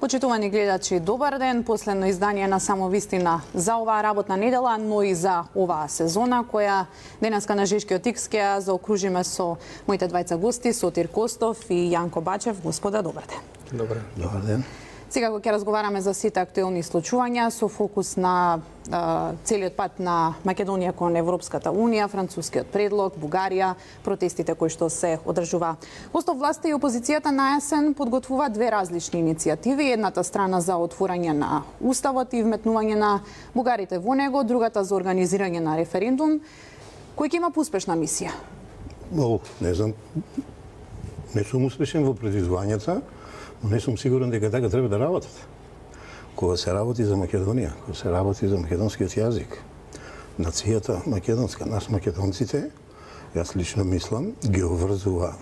Почитувани гледачи, добар ден. Последно издание на Само вистина за оваа работна недела, но и за оваа сезона, која денеска на Жешкиот Икс ќе ја заокружиме со моите двајца гости, Сотир Костов и Јанко Бачев. Господа, добар ден. Добар ден. Сега ќе разговараме за сите актуелни случувања со фокус на целиот пат на Македонија кон Европската Унија, францускиот предлог, Бугарија, протестите кои што се одржува. Костов, власта и опозицијата на есен подготвува две различни иницијативи. Едната страна за отворање на уставот и вметнување на бугарите во него, другата за организирање на референдум, кој ќе има успешна мисија? Не знам. Не сум успешен во предизвањата, но не сум сигурен дека така треба да работат. Кога се работи за Македонија, кога се работи за македонскиот јазик, нацијата македонска, нас македонците, јас лично мислам, ги обврзува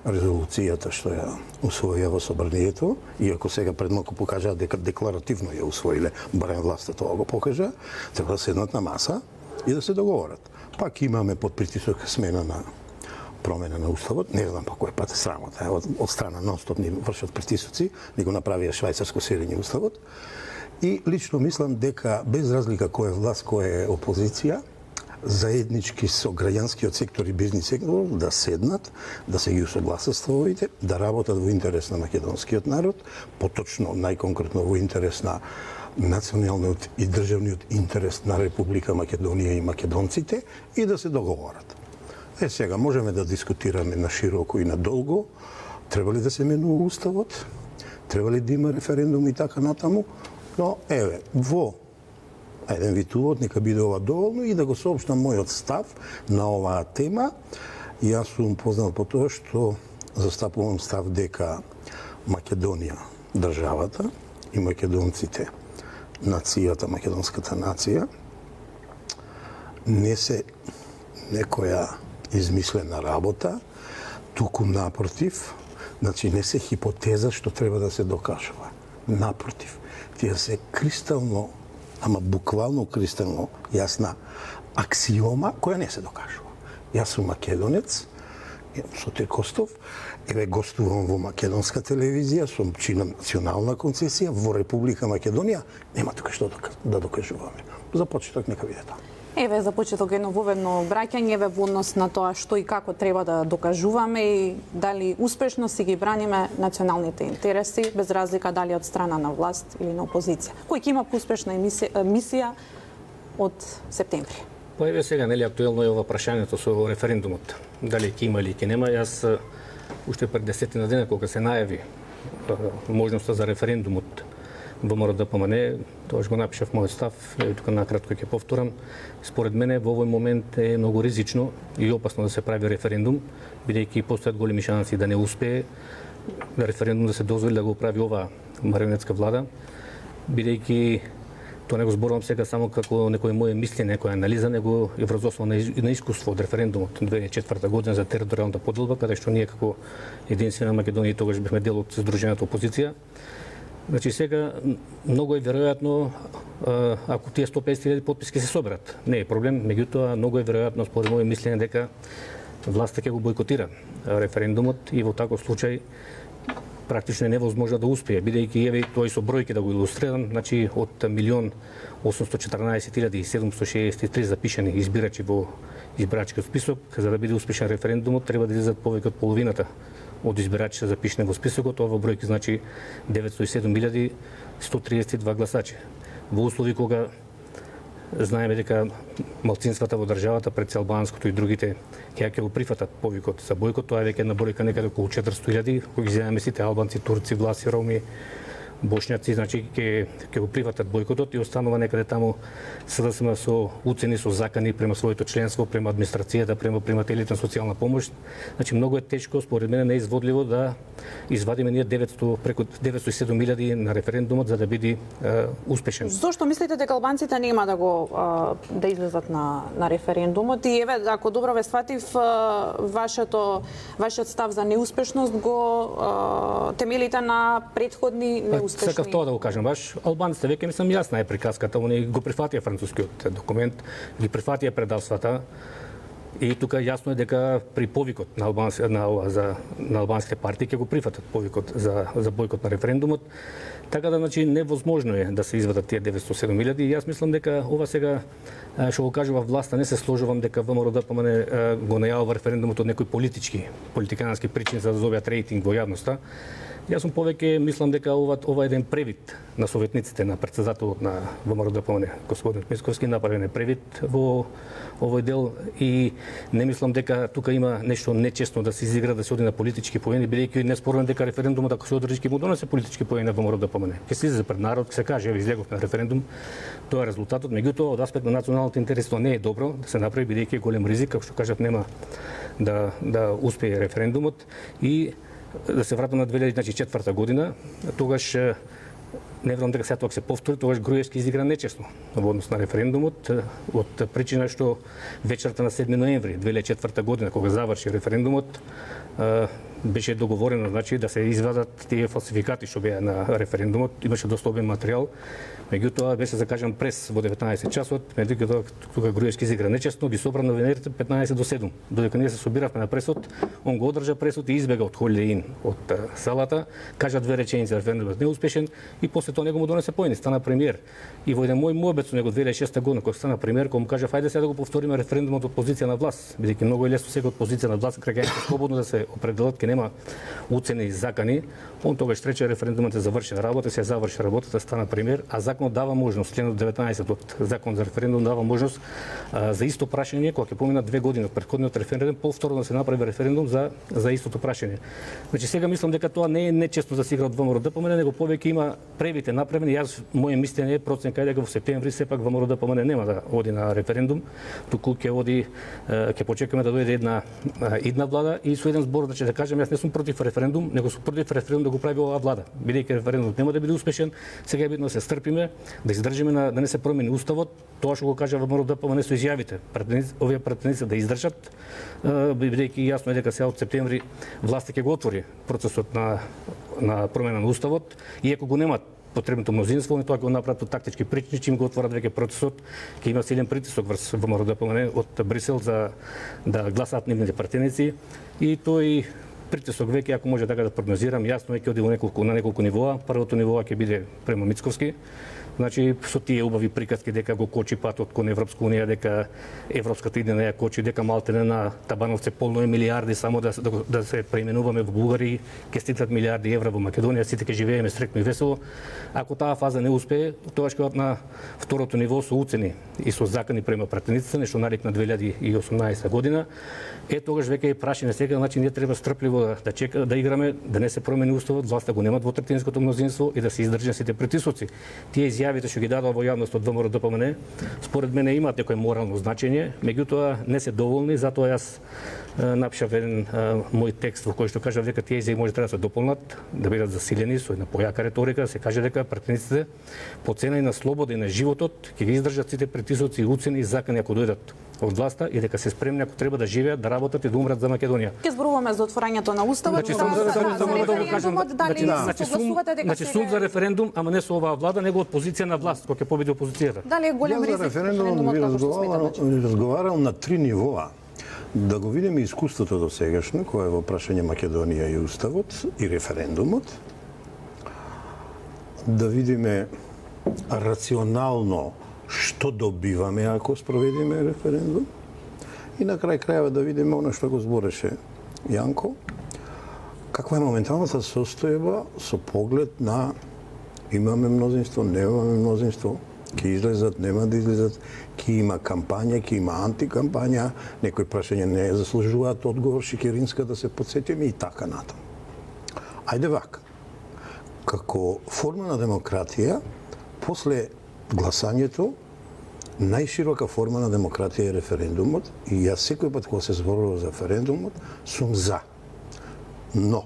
резолуцијата што ја усвоја во собранието, иако сега пред малку покажаа дека декларативно ја усвоиле, барем власта тоа го покажа, треба да седнат на маса и да се договорат. Пак имаме под притисок смена на промена на уставот, не знам па кој пат е срамота, од страна нон-стоп ни вршат притисоци, ни го направија швајцарско селење уставот. И лично мислам дека без разлика кој е власт, кој е опозиција, заеднички со граѓанскиот сектор и бизнис сектор да седнат, да се ги усогласат ставовите, да работат во интерес на македонскиот народ, поточно најконкретно во интерес на националниот и државниот интерес на Република Македонија и македонците и да се договорат. Сега можеме да дискутираме на широко и на долго, треба ли да се менува уставот, треба ли да има референдум и така натаму, но во еден вид увод нека биде ова доволно и да го соопштам мојот став на оваа тема. Јас сум познат по тоа што застапувам став дека Македонија, државата и македонците, нацијата, македонската нација, не се некоја измислена работа, туку напротив, значи не се хипотеза што треба да се докажува. Напротив, тие се кристално, ама буквално кристално јасна аксиома која не се докажува. Јас сум македонец, Сотир Костов, гостувам во македонска телевизија, сум чин национална концесија во Република Македонија, нема тука што да докажуваме. За почеток нека биде тоа. За почеток едно воведно браќање во однос на тоа што и како треба да докажуваме и дали успешно си ги браниме националните интереси, без разлика дали од страна на власт или на опозиција. Кој ќе има успешна мисија од септември? Сега, нели, актуелно е ова прашањето со референдумот. Дали ќе има или ќе нема. Јас уште пред 10 на дена кога се најави можноста за референдумот ВМРО ДПМН, тоаш го напишав мојот став, тука накратко ќе повторам. Според мене во овој момент е многу ризично и опасно да се прави референдум, бидејќи постојат големи шанси да не успее да референдум да се дозволи да го прави оваа марионетска влада, бидејќи тоа не го зборувам сега само како некој моје мислење, некоја анализа, него и врз основа на искуство од референдумот 2004 година за територијалната поделба, каде што ние како единствена Македонија тогаш бевме дел од Сдружената опозиција. Значи сега многу е веројатно ако тие 150.000 потписки се соберат. Не е проблем, меѓутоа многу е веројатно според моје мислење дека власта ќе го бойкотира референдумот и во таков случај практично е невозможно да успее, бидејќи тоа и со бројки да го илустрирам, значи од 1.814.763 запишани избирачи во избирачкиот список, за да биде успешен референдумот треба да излезат повеќе од половината од избирачите запишани во списокот, ова бројки значи 907.132 гласачи. Во услови кога знаеме дека малцинствата во државата, пред албанското и другите, ќе го прифатат повикот за бојкот, тоа е веќе една бројка некаде околу 400.000, кои ги земеме сите албанци, турци, власи, роми, бошњаци, значи ќе го прифатат бојкотот и останува некаде таму СДСМ со уцени, со закани према своето членство, према администрацијата, према примателите на социјална помош. Значи многу е тешко, според мене неизводливо да извадиме ние преку 907.000 на референдумот за да биде успешен. Зошто мислите дека албанците нема да го да излезат на референдумот и ако добро ве сватив вашиот став за неуспешност го темелите на претходни неуспешни? Сакав тоа да го кажам баш. Албанците веќе мислам јасна е приказката, они го прифатија францускиот документ, ги прифатија предавствата. И тука јасно е дека при повикот на албанските партии ќе го прифатат повикот за бојкот на референдумот. Така да, значи, невозможно е да се извадат тие 907.000 и јас мислам дека ова сега што го кажува власта, не се сложувам дека ВМРО ДПМН го најавува референдумот од некои политикански причини за да добијат рейтинг во јавноста. Јас сум повеќе мислам дека ова е еден превид на советниците на претседателот на ВМРО ДПМН, господин Мицковски, направен е превид во овој дел и не мислам дека тука има нешто нечестно да се изигра, да се оди на политички поени, бидејќи неспорно дека референдумот ако се одржи ќе му донесе политички поени на ВМРО ДПМН. Ќе се излезе пред народ, ќе се каже еве излеговме на референдум, тоа е резултатот. Меѓутоа од аспект на националните интереси тоа не е добро да се направи, бидејќи е голем ризик, како што кажав, нема да успее референдумот. И да се вратам на 2004 година, тогаш не верувам дека сега тоа се повтори, тогаш Груевски изигра нечесно во однос на референдумот од причина што вечерта на 7 ноември 2004 година кога заврши референдумот беше договорено, значи, да се извадат тие фалсификати што беа на референдумот, имаше доста обем материјал. Меѓутоа беше закажан прес во 19 часот, меѓутоа тука Груевски изигра нечесно, ги собра новинарите 15 до 7. Додека ние се собиравме на пресот, он го одржа пресот и избега од Холидеин од салата, кажа две реченици за референдумот неуспешен и после тоа него му донесе поени, стана премиер. И во еден мој мобет со него 2006 година кога стана премиер, кога му кажа ајде сега да го повториме референдумот од позиција на власт, бидејќи многу е лесно сега од позиција на власт граѓаните слободно да се определат, ке нема уцени и закани. Он тогаш рече референдумот е завршена работа, се заврши работата, стана премиер, а законот дава можност, членот 19 од закон за референдум дава можност за исто прашање, кога ќе поминат 2 години од претходниот референдум, повторно да се направи референдум за истото прашање. Значи сега мислам дека тоа не е нечестно да се игра од ВМРО ДПМН, него повеќе има превите направени. Јас моје мислење е проценка е дека во септември сепак ВМРО ДПМН нема да оди на референдум, туку ќе почекаме да дојде една идна влада и со еден збор значи да кажам јас не сум против референдум, него сум против референдум да го прави оваа влада. Бидејќи референдумот нема да биде успешен, сега е битно да се стрпиме, да издржиме да не се промени уставот, тоа што го кажа ВМРО ДПМН со изјавите. Овие претеници да издржат, бидејќи јасно е дека сега од септември власта ќе го отвори процесот на промена на уставот, иако го немат потребното мнозинство, они тоа ќе го направат од тактички причини, чим го отворат веќе процесот, ќе има силен притисок врз ВМРО ДПМН од Брисел за да гласаат нивните претеници и тој притисок веќе, ако може така да прогнозирам, јасно е ќе оди на неколку нивоа. Првото ниво ќе биде према Мицковски. Значи, со тие убави приказки дека го кочи патот кон Европска унија, дека европската идеја ја кочи, дека малтене на Табановце полно е милиарди само да се преименуваме во Бугарија, ќе стигнат милиарди евра во Македонија, сите ќе живееме среќно и весело. Ако таа фаза не успее, тоа ќе на второто ниво со уцени и со закани према пратениците, нешто нарекна 2018 година. Тогаш веќе е прашање сега, значи ние треба стрпливо да чекаме, да играме, да не се промени уставот, власта го немат двотретинското мнозинство и да се издржат сите притисоци. Тие изјавите што ги дадоа во јавност од ВМРО ДПМН, според мене имаат некој морално значење, меѓутоа не се доволни, затоа јас напишав еден мој текст во кој што кажав дека тие изјави може да се дополнат, да бидат засилени со една појака реторика, да се каже дека пратениците по цена и на слобода и на животот ќе ги издржат сите притисоци, уцени и закани ако дојдат од власта и дека се спремни ако треба да живеат, да работат и да умрат за Македонија. Ќе зборуваме за отворањето на уставот, значи сум за референдум, ама не со оваа влада, него од позиција на власт, кога ќе победи опозицијата. Дали е голем ризик референдумот би разговарал на 3 нивоа. Да го видиме искуството до сегашно, кое е во прашање Македонија и уставот и референдумот. Да видиме рационално што добиваме ако спроведиме референдум. И на крај крајава да видиме оно што го збореше Јанко, каква е моменталната состојба со поглед на имаме мнозинство, немаме мнозинство, ќе излезат, нема да излезат, ќе има кампања, ќе има антикампања, некои прашања не заслужуваат одговор, Шекеринска да се подсетиме и така натаму. Ајде вака. Како форма на демократија, после гласањето, најширока форма на демократија е референдумот и јас секој пат кога се зборува за референдумот сум за. Но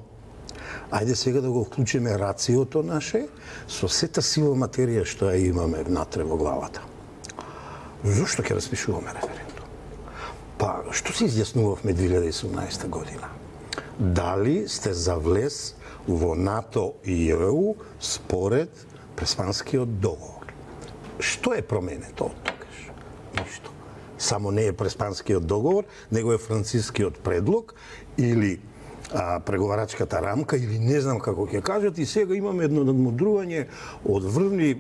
ајде сега да го вклучиме рациото наше со сета сива материја што ја имаме внатре во главата. Зошто ќе распишуваме референдум? Па, што се изјаснувавме 2018 година? Дали сте за влез во НАТО и ЕУ според Преспанскиот договор? Што е променето од тогаш? Ништо. само не е преспанскиот договор, него е францискиот предлог или преговарачката рамка или не знам како ќе кажат, и сега имаме едно надмудрување од врвни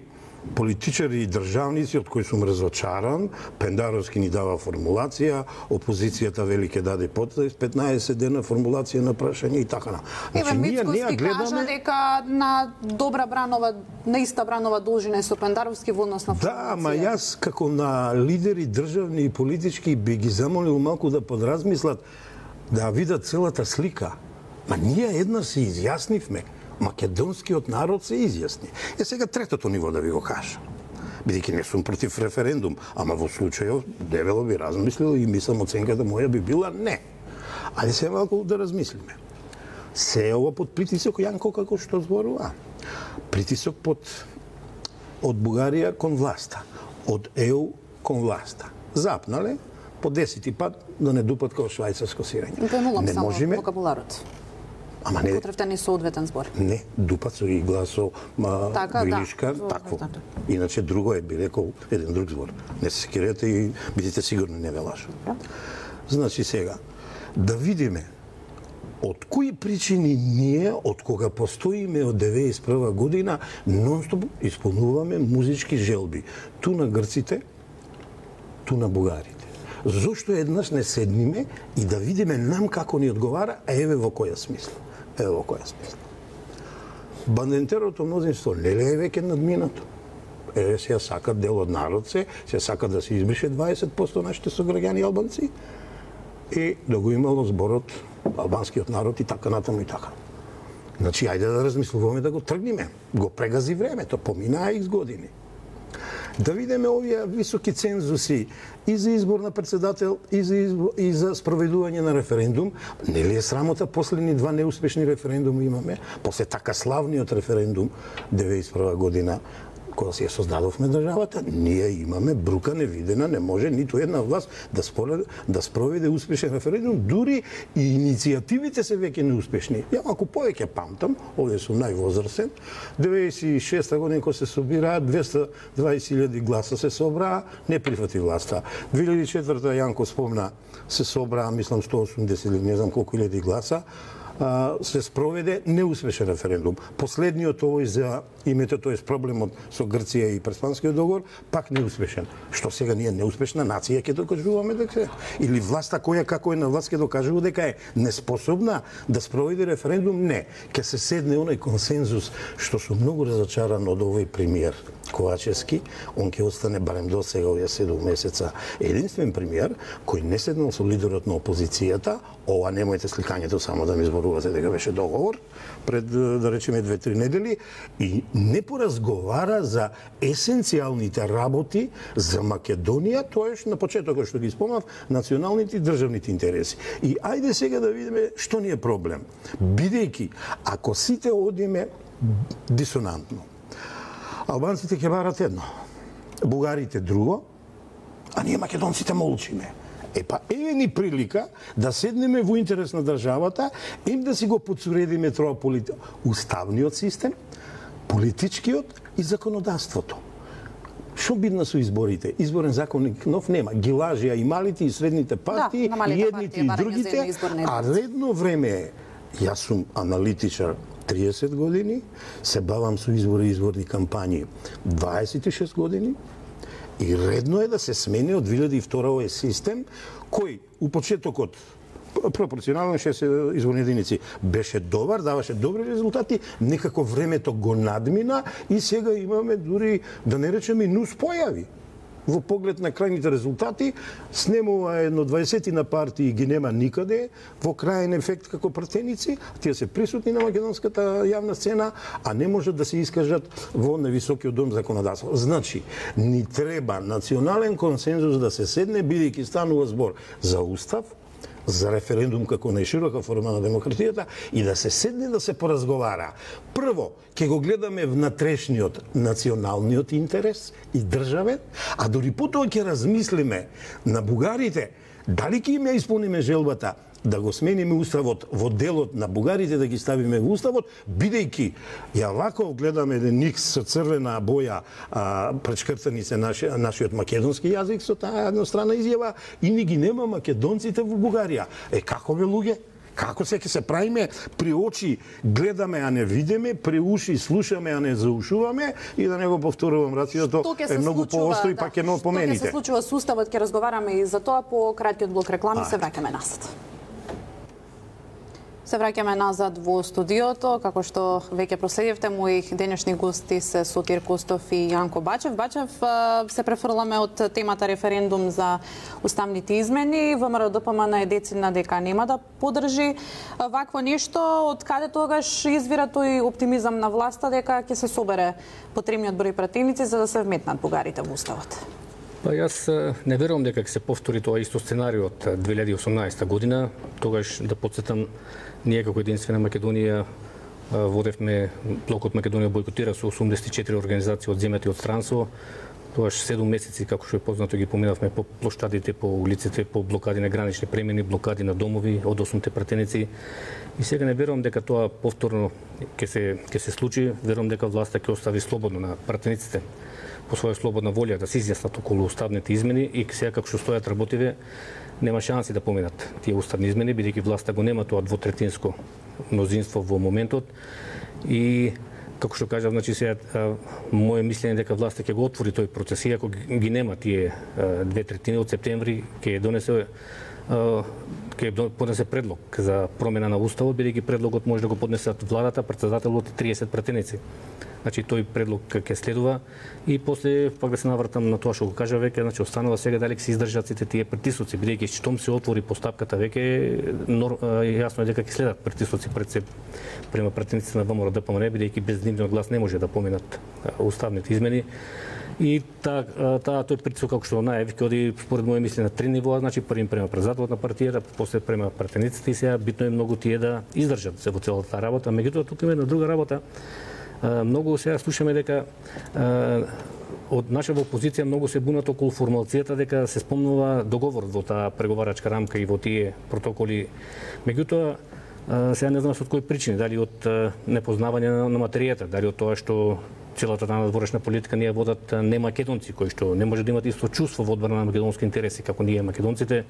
политичари и државници од кои сум разочаран. Пендаровски ни дава формулација, опозицијата вели ќе даде под 15 дена формулација на прашање и така на. Значи, Мицкоски кажа дека на добра бранова, на иста бранова должина е со Пендаровски во однос на формулација. Да, ама јас како на лидери државни и политички би ги замолил малку да подразмислат, да видат целата слика. Ма ние еднаш се изјаснивме. Македонскиот народ се изјасни. Сега третото ниво да ви го кажам. Бидејќи не сум против референдум, ама во случајов дебело би размислил и мислам оценката моја би била не. Ајде се малку да размислиме. Се ова под притисок Јанко како што зборува. Притисок од Бугарија кон власта, од ЕУ кон власта. Запнале по 10 пат да не дупат како швајцарско сирење. Не можеме вокабуларот. Ама не потребте не соодветен збор. Не, дупат со игла со билишка, да. такво. Иначе друго е, би рекол еден друг збор. Не се скирете и бидете сигурни не ве лажам. Значи сега, да видиме од кои причини ние, од кога постоиме од 1991 година, нонстоп исполнуваме музички желби. Ту на грците, ту на бугарите. Зошто еднаш не седниме и да видиме нам како ни одговара, а еве во која смисла. Еве во која смисла. Бандентерото мнозинство не е веќе надминато. Еве се сакат дел од народ се сакат да се избрише 20% нашите сограѓани албанци и да го имало зборот албанскиот народ и така натаму и така. Значи, ајде да размислуваме да го тргнеме. Го прегази времето, поминаа X години. Да видиме овие високи цензуси и за избор на председател, и за спроведување на референдум. Нели е срамота последни два неуспешни референдуми имаме, после така славниот референдум 1991 година, кога си ја создадовме државата, ние имаме брука невидена, не може ниту една власт да спроведе успешен референдум, дури и иницијативите се веќе неуспешни. Ја малку повеќе памтам, овде сум највозрасен, 96 година кога се собираа 220.000 гласа се собраа, не прифати власта. 2004 Јанко спомна се собраа, мислам 180 или не знам колку илјади гласа, се спроведе неуспешен референдум. Последниот овој за името, тоест проблемот со Грција и преспанскиот договор, пак неуспешен. Што сега ние неуспешна нација ќе докажуваме дека или власта која како е на власт ќе докажува дека е неспособна да спроведе референдум? Не. Ќе се седне оној консензус што сум многу разочаран од овој премиер Ковачевски, он ќе остане барем до сега овие 7 месеца единствен премиер кој не седнал со лидерот на опозицијата. Ова немојте сликањето само да ми зборувате дека беше договор пред да речеме 2-3 недели и не поразговара за есенцијалните работи за Македонија, тоеш на почетокот што ги спомнав, националните и државните интереси. И ајде сега да видиме што ни е проблем. Бидејќи ако сите одиме дисонантно, албанците ќе барат едно, бугарите друго, а ние македонците молчиме. Еве ни прилика да седнеме во интерес на државата и да си го подсуредиме тоа уставниот систем, политичкиот и законодавството. Што бидна со изборите? Изборен законник нов нема. Ги лажија и малите и средните партии, и едните и другите, а редно време е. Јас сум аналитичар 30 години, се бавам со избори и изборни кампањи 26 години, и редно е да се смени од 2002 овој систем, кој у почетокот пропорционално 6 изборни единици беше добар, даваше добри резултати, некако времето го надмина и сега имаме дури, да не речеме, нус појави. Во поглед на крајните резултати, снемува едно 20 на партии ги нема никаде, во крајен ефект како пратеници, тие се присутни на македонската јавна сцена, а не можат да се искажат во највисокиот дом законодавство. Значи, ни треба национален консензус да се седне, бидејќи станува збор за устав, за референдум како најширока форма на демократијата и да се седне да се поразговара. Прво, ќе го гледаме внатрешниот националниот интерес и државен, а дори потоа ќе размислиме на бугарите Дали ќе им ја исполниме желбата да го смениме уставот во делот на бугарите, да ги ставиме во уставот, бидејќи ја лако гледаме еден никс со црвена боја пречкртани се нашиот македонски јазик со таа еднострана изјава и ни ги нема македонците во Бугарија. Како бе луѓе? Како се ќе се правиме при очи гледаме, а не видиме, при уши слушаме, а не заушуваме, и да не го повторувам рацијата е многу поостро и пак едно помените. Што ќе се случува со уставот, ќе разговараме и за тоа по краткиот блок реклами, се враќаме назад. Се враќаме назад во студиото, како што веќе проследивте, мои денешни гости се Сотир Костов и Јанко Бачев. Бачев, се префрламе од темата референдум за уставните измени. ВМРО ДПМН е децидна дека нема да поддржи вакво нешто. Од каде тогаш извира тој оптимизам на власта дека ќе се собере потребниот број пратеници за да се вметнат бугарите во уставот? Па јас не верувам дека ќе се повтори тоа исто сценарио од 2018 година. Тогаш да подсетам, ние како единствена Македонија водевме, блокот Македонија бойкотира со 84 организации од земјата и од странство. Тогаш 7 месеци, како што е познато, ги поминавме по плоштадите, по улиците, по блокади на гранични премини, блокади на домови од 8 пратеници. И сега не верувам дека тоа повторно ќе се случи. Верувам дека власта ќе остави слободно на пратениците по своја слободна волја да се изјаснат околу уставните измени, и сега како што стојат работиве, нема шанси да поминат тие уставни измени, бидејќи власта го нема тоа двотретинско мнозинство во моментот. И како што кажав, значи сега моје мислење дека власта ќе го отвори тој процес, и ако ги нема тие 2/3 од септември, ќе поднесе предлог за промена на уставот, бидејќи предлогот може да го поднесат владата, претседателот и 30 пратеници. Значи тој предлог ќе следува, и после пак да се навртам на тоа што го кажа веќе, значи останува сега дали ќе се издржат сите тие притисоци, бидејќи штом се отвори постапката веќе јасно е дека ќе следат притисоци према пратениците на ВМРО ДПМН, бидејќи без нивниот глас не може да поминат уставните измени. И тој притисок, како што најави, ќе оди според моје мисли на 3 нивоа, значи првим према председателот на партијата, после према пратениците, и сега битно е многу тие да издржат се во целата таа работа. Меѓутоа тука има една друга работа. Многу сега слушаме дека од нашата опозиција многу се бунат околу формалцијата дека се спомнува договорот во таа преговарачка рамка и во тие протоколи. Меѓутоа сега не знам од кои причини, дали од непознавање на материјата, дали од тоа што целата таа надворешна политика ние водат немакедонци кои што не може да имат исто чувство во одбрана на македонски интереси како ние македонците,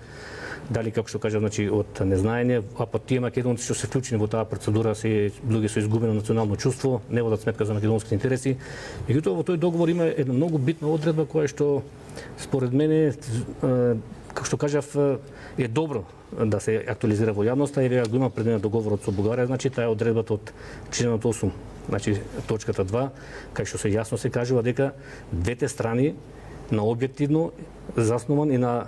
дали како што кажа, значи од незнаење, а па тие македонци што се вклучени во таа процедура се луѓе со изгубено национално чувство, не водат сметка за македонските интереси. Меѓутоа во тој договор има една многу битна одредба која што според мене, како што кажав, е добро да се актуализира во јавноста, и веќе го има пред мене договорот со Бугарија, значи таа е одредбата од членот 8, значи точката 2, кај што се јасно се кажува дека двете страни на објективно заснован и на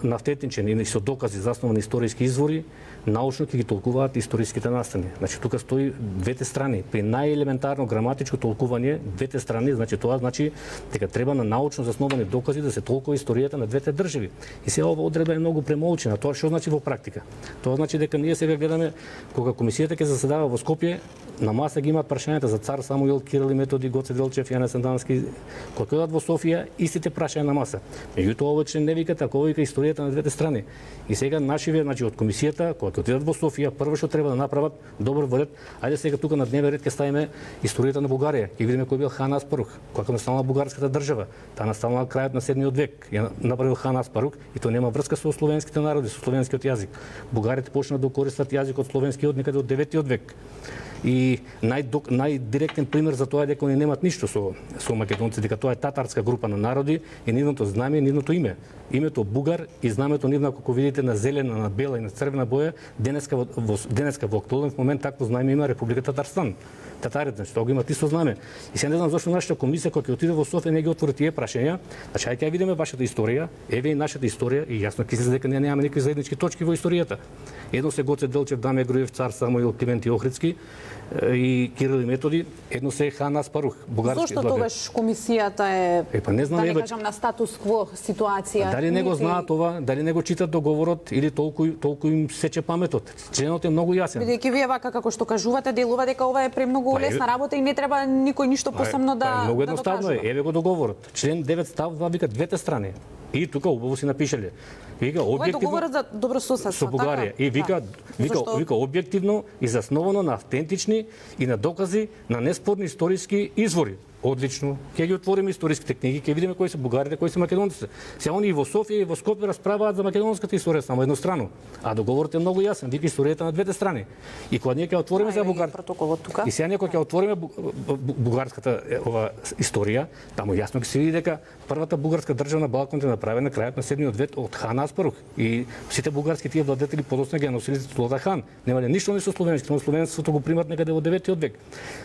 автентичен и со докази засновани историски извори научно ќе ги толкуваат историските настани. Значи тука стои двете страни. При најелементарно граматичко толкување двете страни, значи тоа значи дека треба на научно засновани докази да се толкува историјата на двете држави. И сега ова одредба е многу премолчена. Тоа што значи во практика? Тоа значи дека ние сега гледаме кога комисијата ќе заседава во Скопје, на маса ги имаат прашањата за цар Самуил, Кирил и Методи, Гоце Делчев, Јане Сандански, кога ќе одат во Софија, истите прашања на маса. Меѓутоа овој член не вика така, овој вика историјата на двете страни. И сега нашиве, значи од комисијата, кога ќе отидат во Софија, прво што треба да направат, добро велат, ајде сега тука на дневен ред ќе ставиме историјата на Бугарија. Ќе видиме кој бил хан Аспарух, кога настанала бугарската држава. Таа настанала крајот на 7 век. Ја направил хан Аспарух, и тоа нема врска со словенските народи, со словенскиот јазик. Бугарите почнаа да користат јазикот словенскиот некаде од 9 век. И најдиректен пример за тоа е дека они немаат ништо со македонци, дека тоа е татарска група на народи и нивното знаме, нивното име. Името Бугар и знамето нивно, како видите на зелена, на бела и на црвена боја, денеска во актуелен момент такво знаме има Република Татарстан. Татарите, значи тоа го имат исто знаме. И сега не знам зошто нашата комисија кога ќе отиде во Софија не ги отвори тие прашања. Значи ајде ќе видиме вашата историја, еве и нашата историја, и јасно ќе се дека ние немаме никакви заеднички точки во историјата. Едно се Гоце Делчев, Даме Груев, цар Самуил, Клименти Охридски и Кирил и Методи, едно се хан Аспарух, бугарски. Зошто тогаш комисијата е па не знам, да не кажам на статус кво ситуација? Дали не го знаат ова, дали не го читат договорот или толку им сече паметот. Членот е многу јасен. Бидејќи вие вака како што кажувате, делува дека ова е премногу лесна работа и не треба никој ништо посебно да многу едноставно е. Еве го договорот. Член 9 став 2 вика двете страни. И тука убаво си напишале. Вика Ова е објективно договорот за добрососедство, со Бугарија и вика Зашто? вика објективно и засновано на автентични и на докази на неспорни историски извори. Одлично. Ќе ги отвориме историските книги, ќе видиме кои се бугарите, кои се македонците. Сега они и во Софија и во Скопје расправаат за македонската историја само еднострано. А договорот е многу јасен, вика историјата на двете страни. И кога ние ќе отвориме за бугарите, протоколот тука. и сега ние кога ќе отвориме бугарската ова историја, таму јасно ќе се види дека првата бугарска државна Балкан е направена крајот на 7-миот век од хан Аспарух и сите бугарски тие владетели подоцна ги носили титулата хан. Немале ништо не со словенски, но словенството го примат некаде во 9-тиот век.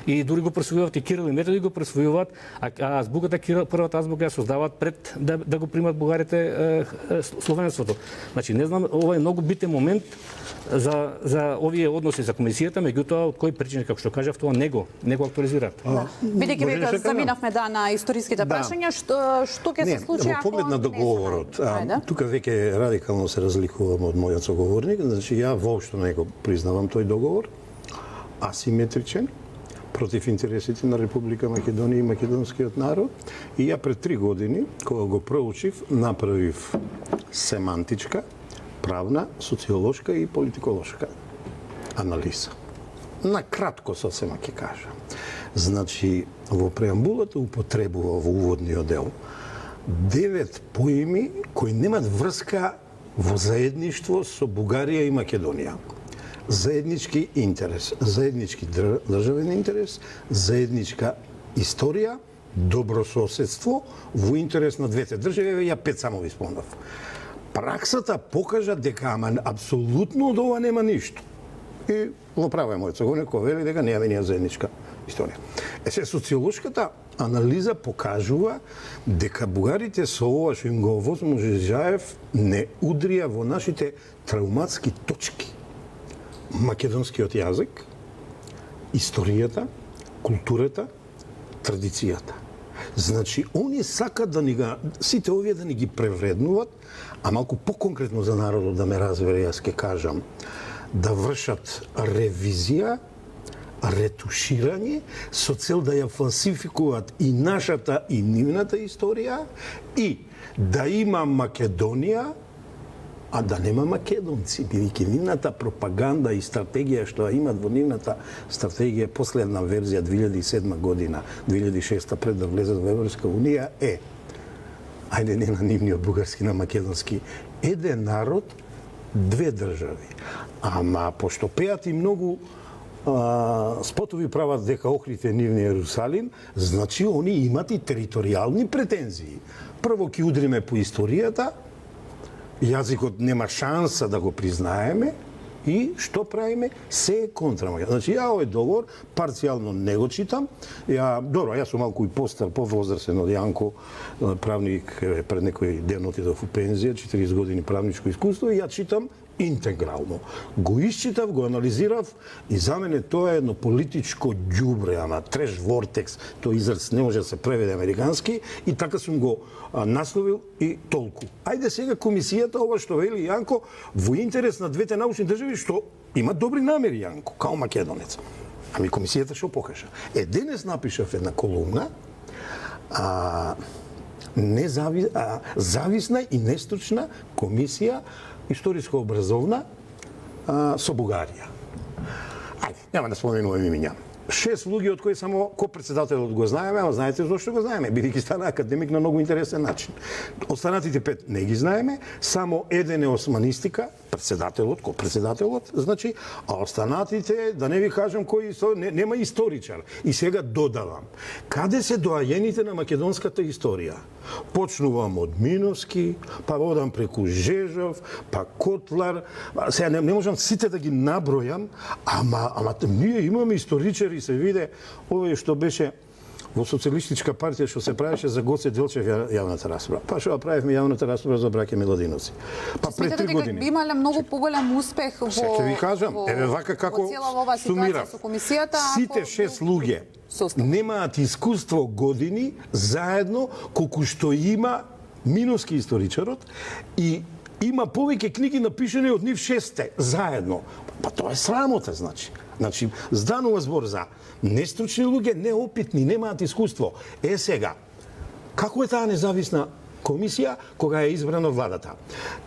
И дури го присвојуваат и Кирил и Методи го присвојуваат, а азбуката Кирил, првата азбука ја создаваат пред да го примат бугарите словенството. Значи не знам, ова е многу битен момент за овие односи за комисијата, меѓутоа од кои причини, како што кажав, тоа не го актуализираат. Бидејќи може веќе да кажам? заминавме на историските прашања, што ќе се случи во поглед на договорот, тука веќе радикално се разликувам од мојот соговорник, значи ја воопшто не го признавам тој договор, асиметричен, против интересите на Република Македонија и македонскиот народ, и ја пред 3 години, кога го проучив, направив семантичка, правна, социолошка и политиколошка анализа. На кратко сосема ќе кажам. Значи, во преамбулата употребува во уводниот дел 9 поими кои немат врска во заедништво со Бугарија и Македонија. Заеднички интерес, заеднички државен интерес, заедничка историја, добрососедство во интерес на двете држави, ја 5 само ви спомнав. Праксата покажа дека апсолутно од ова нема ништо. И во право е мојот соговорник кој вели дека немаме ние заедничка историја. Се социолошката анализа покажува дека бугарите со ова што им го овозможи Жаев не удрија во нашите травматски точки. Македонскиот јазик, историјата, културата, традицијата. Значи, они сакат да сите овие да ни ги превреднуват, а малку поконкретно за народот да ме разбере, јас ќе кажам, да вршат ревизија, ретуширање, со цел да ја фалсификуваат и нашата и нивната историја, и да има Македонија, а да нема македонци, бидејќи нивната пропаганда и стратегија што ја имат во нивната стратегија, последна верзија 2007 година, 2006 пред да влезат во Европска унија е, ајде не на нивниот бугарски, на македонски, еден народ, две држави. Ама пошто пеат и многу спотови прават дека Охрид е нивни Ерусалим, значи они имат и територијални претензии. Прво ќе удриме по историјата, јазикот нема шанса да го признаеме, и што правиме? Се е контра Македонија. Значи, ја овој договор парцијално не го читам. Јас сум малку и постар, повозрасен од Јанко, правник, пред некој ден отидов у пензија, 40 години правничко искуство, и ја читам интегрално. Го исчитав, го анализирав, и за мене тоа е едно политичко ѓубре, ама треш вортекс, тој израз не може да се преведе американски, и така сум го насловил и толку. Ајде сега комисијата, ова што вели Јанко, во интерес на двете научни држави, што има добри намери Јанко, као македонец. Ами комисијата што покажа? Денес напишав една колумна, зависна и нестручна комисија, историско-образовна, со Бугарија. Ајде, нема да споменувам имиња. 6 луѓе од кои само ко-председателот го знаеме, ама знаете зошто го знаеме, бидејќи стана академик на многу интересен начин. Останатите 5 не ги знаеме, само еден е османистика, председателот, ко-председателот, значи, а останатите, да не ви кажам кој нема историчар. И сега додавам, каде се доаѓените на македонската историја? Почнувам од Миновски, па одам преку Жежов, па Котлар, сега не можам сите да ги набројам, ама ние имаме историчари, се виде овој што беше во социјалистичка партија што се правеше за Гоце Делчев јавната расправа. Па што правевме јавната расправа за браќа Миладиновци. Па пред 3 години. Сметате дека имале многу поголем успех во Сега ви кажам, еве вака како сумирав. Сите 6 луѓе немаат искуство години заедно колку што има Миновски историчарот, и има повеќе книги напишани од нив 6 заедно. Па тоа е срамота, значи. Значи, зданува збор за нестручни луѓе, неопитни, немаат искуство. Сега, како е таа независна комисија кога е избрана од владата?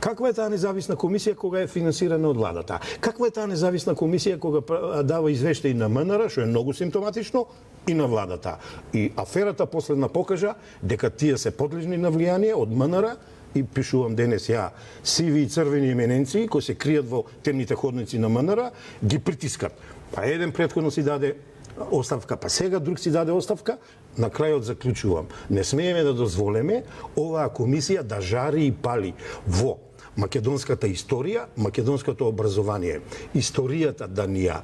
Каква е таа независна комисија кога е финансирана од владата? Каква е таа независна комисија кога дава извештај на МНР, што е многу симптоматично, и на владата? И аферата последна покажа дека тие се подлежни на влијание од МНР и пишувам денес ја сиви и црвени имененци кои се кријат во темните ходници на МНР, ги притискат. Па еден претходно си даде оставка, па сега друг си даде оставка. На крајот заклучувам, не смееме да дозволиме оваа комисија да жари и пали во македонската историја, македонското образование, историјата да ни ја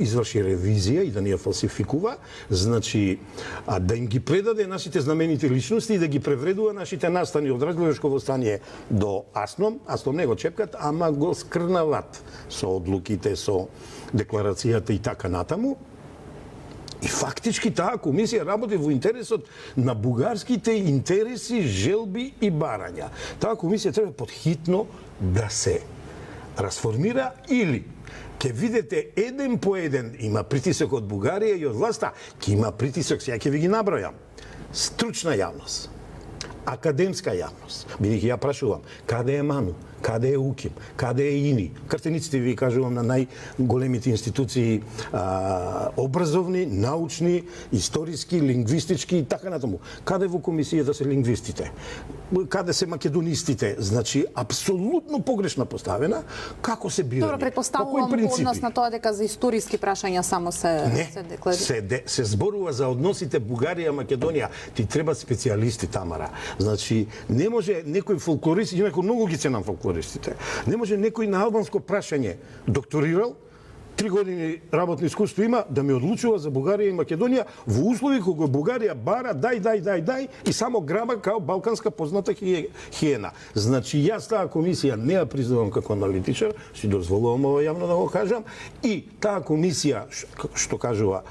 изврши ревизија и да ни ја фалсификува, значи да им ги предаде нашите знаменити личности и да ги превредува нашите настани од Разградско стание до Асном. Асном не го чепкат, ама го скрнават со одлуките, со декларацијата и така натаму. И фактички таа комисија работи во интересот на бугарските интереси, желби и барања. Таа комисија треба подхитно да се расформира или ќе видите еден по еден има притисок од Бугарија и од власта, ќе има притисок, сега ќе ви ги набројам. Стручна јавност, академска јавност. Бидејќи ја прашувам, каде е Ману, каде е УКИМ, каде е ИНИ? Картениците ви кажувам на најголемите институции образовни, научни, историски, лингвистички и така натаму. Каде во комисијата се лингвистите? Каде се македонистите? Значи, апсолутно погрешна поставена. Како се бирање? Добро, предпоставувам по однос на тоа дека за историски прашања само се декларира. се зборува за односите Бугарија-Македонија. Ти треба специјалисти, Тамара. Значи, не може некој фолклорист, инаку многу ги ценам фолклористите. Не може некој на албанско прашање докторирал, 3 години работно искуство има, да ми одлучува за Бугарија и Македонија во услови кога Бугарија бара дај и само граба као балканска позната хиена. Значи јас таа комисија не ја признавам како аналитичар, си дозволувам ова јавно да го кажам, и таа комисија што кажува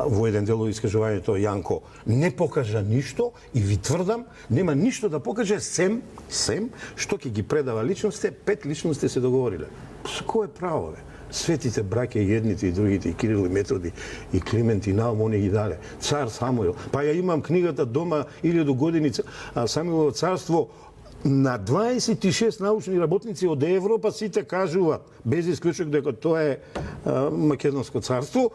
во еден дел од искажувањето Јанко не покажа ништо и ви тврдам нема ништо да покаже сем што ќе ги предава личностите, 5 личности се договориле. Со кое право бе? Светите браќа и едните и другите, и Кирил и Методи, и Климент и Наум, они ги дале. Цар Самуил. Па ја имам книгата дома 1000 години Самуилово царство. На 26 научни работници од Европа сите кажуваат, без исклучок, дека тоа е Македонско царство,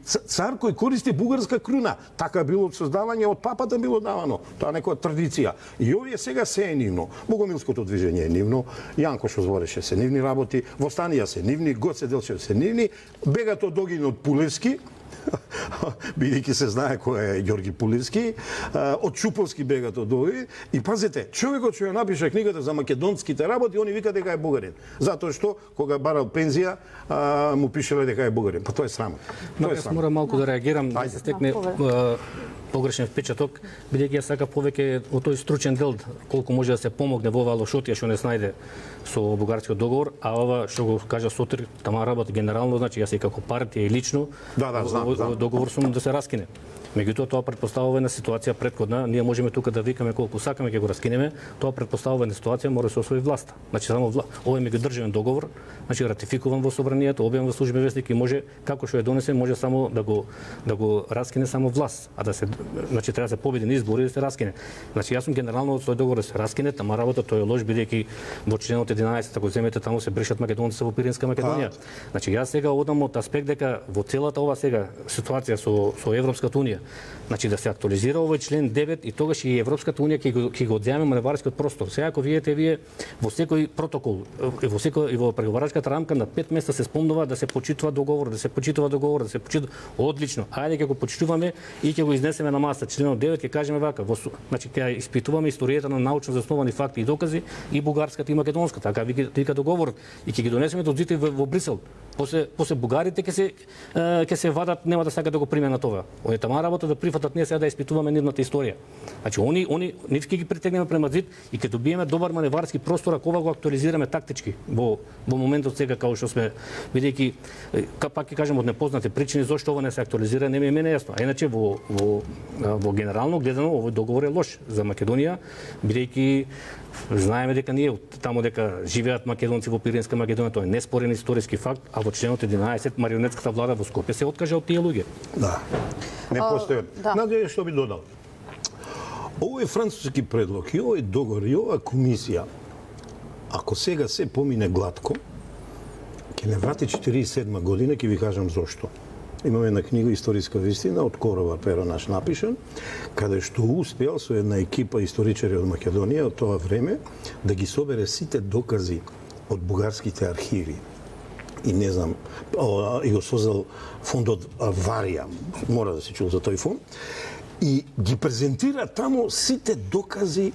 цар кој користи бугарска круна. Така било создавање од папата било давано. Тоа некоја традиција. И овие сега се е нивно. Богомилското движење е нивно, Јанко што звореше се нивни работи, Востанија се нивни, Гоце Делчев се нивни, бегато Догин од Пулевски, бидејќи се знае кој е Ѓорги Пулевски, од Чуповски бегат од овие, и пазете, човекот што ја напиша книгата за македонските работи, они вика дека е бугарин, затоа што кога барал пензија, му пишеле дека е бугарин. Па тоа е срамот. Јас морам малку да реагирам, да се стекне погрешен впечаток, бидејќи јас сака повеќе од тој стручен дел колку може да се помогне во оваа лошотија што не снајде со бугарскиот договор, а ова што го кажа Сотир, тама работи генерално, значи јас и како партија и лично знам. договор сум да се раскине. Меѓутоа тоа претпоставува една ситуација претходна, ние можеме тука да викаме колку сакаме ќе го раскинеме, тоа претпоставува една ситуација мора да се освои власта. Значи само ова е меѓудржавен договор, значи ратификуван во собранието, објавен во службен весник и може како што е донесен може само да го раскине само власт, а да се значи треба да се победи на избори да се раскине. Значи јас сум генерално од тој договор да се раскине, тама работа тој е лош бидејќи во членот 11 ако земете таму се брешат македонци во Пиринска Македонија. Значи јас сега одам од аспект дека во целата ова сега ситуација со Европската унија, значи да се актуализира овој член 9 и тогаш и Европската унија ќе го одземе маневарскиот простор. Сега ако видите вие во секој протокол и во преговарачката рамка на 5 места се спомнува да се почитува договор, одлично. Ајде ќе го почитуваме и ќе го изнесеме на маса. Членот 9 ќе кажеме вака, значи ќе испитуваме историјата на научно засновани факти и докази и бугарската и македонската. Така вика договорот и ќе ги донесеме до дзите во Брисел. После бугарите ќе се вадат, нема да сакат да го применат тоа. Они тама работа да прифатат не сега да испитуваме нивната историја. Значи они ќе ги притегнеме према зид и ќе добиеме добар маневарски простор ако ова го актуализираме тактички во моментот сега као што сме, бидејќи пак ќе кажем од непознати причини зошто ова не се актуализира не ми е мене јасно. А иначе во генерално гледано овој договор е лош за Македонија, бидејќи знаеме дека ние таму дека живеат македонци во Пиринска Македонија, тоа е неспорен историски факт, а во членот 11 марионетската влада во Скопје се откажа од тие луѓе. Да. Не постојат. Надејам што би додал. Овој француски предлог и овој договор и оваа комисија, ако сега се помине глатко, ќе не врати 47 година, ќе ви кажам зошто. Имаме една книга Историска вистина од Корова Перо наш напишан, каде што успеал со една екипа историчари од Македонија од тоа време да ги собере сите докази од бугарските архиви. И не знам, и го создал фондот Варија, мора да се чул за тој фонд, и ги презентира таму сите докази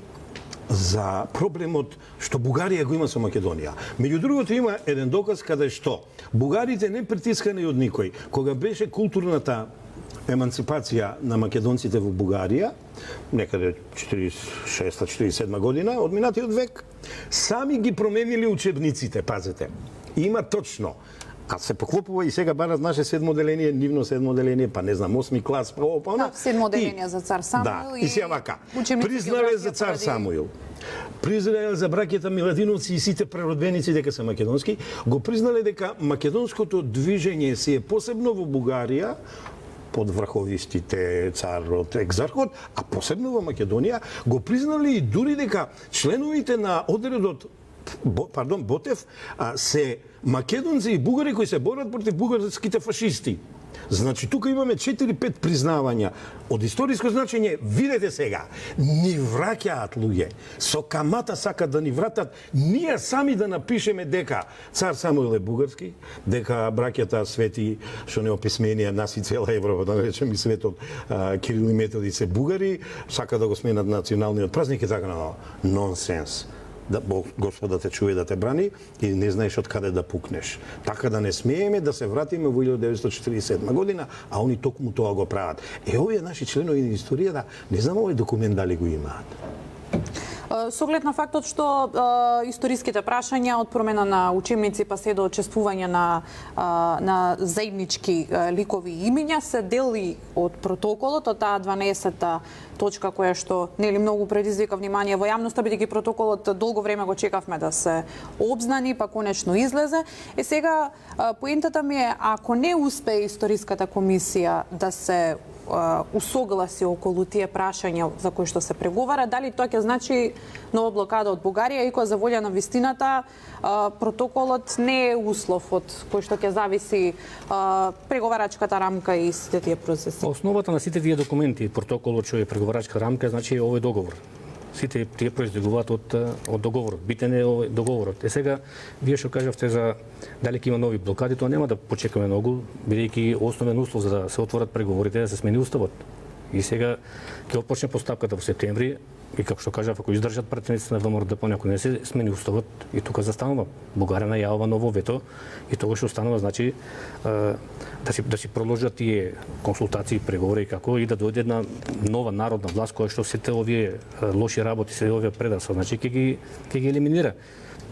за проблемот што Бугарија го има со Македонија. Меѓу другото има еден доказ каде што бугарите не притискани од никој, кога беше културната емансипација на македонците во Бугарија, некаде 46-47 година, од минатиот век, сами ги променили учебниците, пазете. Има точно. А се поклопува и сега барат наше седмо деление, нивно седмо деление, па не знам, 8 клас, па ово, па она. Да, седмо деление за цар Самуил. Да, и сега вака. Учебници Признале за географија цар поради- Самуил. Признале за браќата Миладиновци и сите преродбеници дека се македонски. Го признале дека македонското движење си е посебно во Бугарија, под врховистите, царот, екзархот, а посебно во Македонија, го признали и дури дека членовите на одредот Ботев се македонци и бугари кои се борат против бугарските фашисти. Значи, тука имаме 4-5 признавања од историско значење. Видете сега, ни враќаат луѓе. Со камата сакат да ни вратат, ние сами да напишеме дека цар Самуил е бугарски, дека браќата Свети, што не описменија нас и цела Европа, да речем и светот, Кирил и Методи се бугари, сакат да го сменат националниот празник и така на нонсенс. Да Господа те чуе да те брани и не знаеш од каде да пукнеш. Така да не смееме да се вратиме во 1947 година, а они токму тоа го прават. Овие наши членови на историјата, не знам овој документ дали го имаат. Со оглед на фактот што историските прашања од промена на учебници па се до очествување на заеднички ликови имиња се дели од протоколот, од таа 12-та точка која што нели многу предизвика внимание во јавноста, бидејќи протоколот долго време го чекавме да се обзнани, па конечно излезе. Сега поентата ми е, ако не успее историската комисија да се усогласи околу тие прашања за кои што се преговара, дали тоа ќе значи нова блокада од Бугарија, иако за волја на вистината протоколот не е услов од кој што ќе зависи преговарачката рамка и сите тие процеси. Основата на сите тие документи, протоколот што е преговарачка рамка, значи овој договор. Сите тие произлегуваат од договорот. Битен е овој договорот. Сега, вие што кажавте за дали ќе има нови блокади, тоа нема да почекаме многу, бидејќи основен услов за да се отворат преговорите е да се смени уставот. И сега ќе почне постапката во септември, и како што кажав, ако издржат пратениците на ВМРО, ако не се смени уставот, и тука застанува. Бугарија најавува ново вето, и тоа што останува значи да си продолжат тие консултации, преговори како и да дојде една нова народна власт која што сите овие лоши работи, се овие предасо, значи ќе ги елиминира.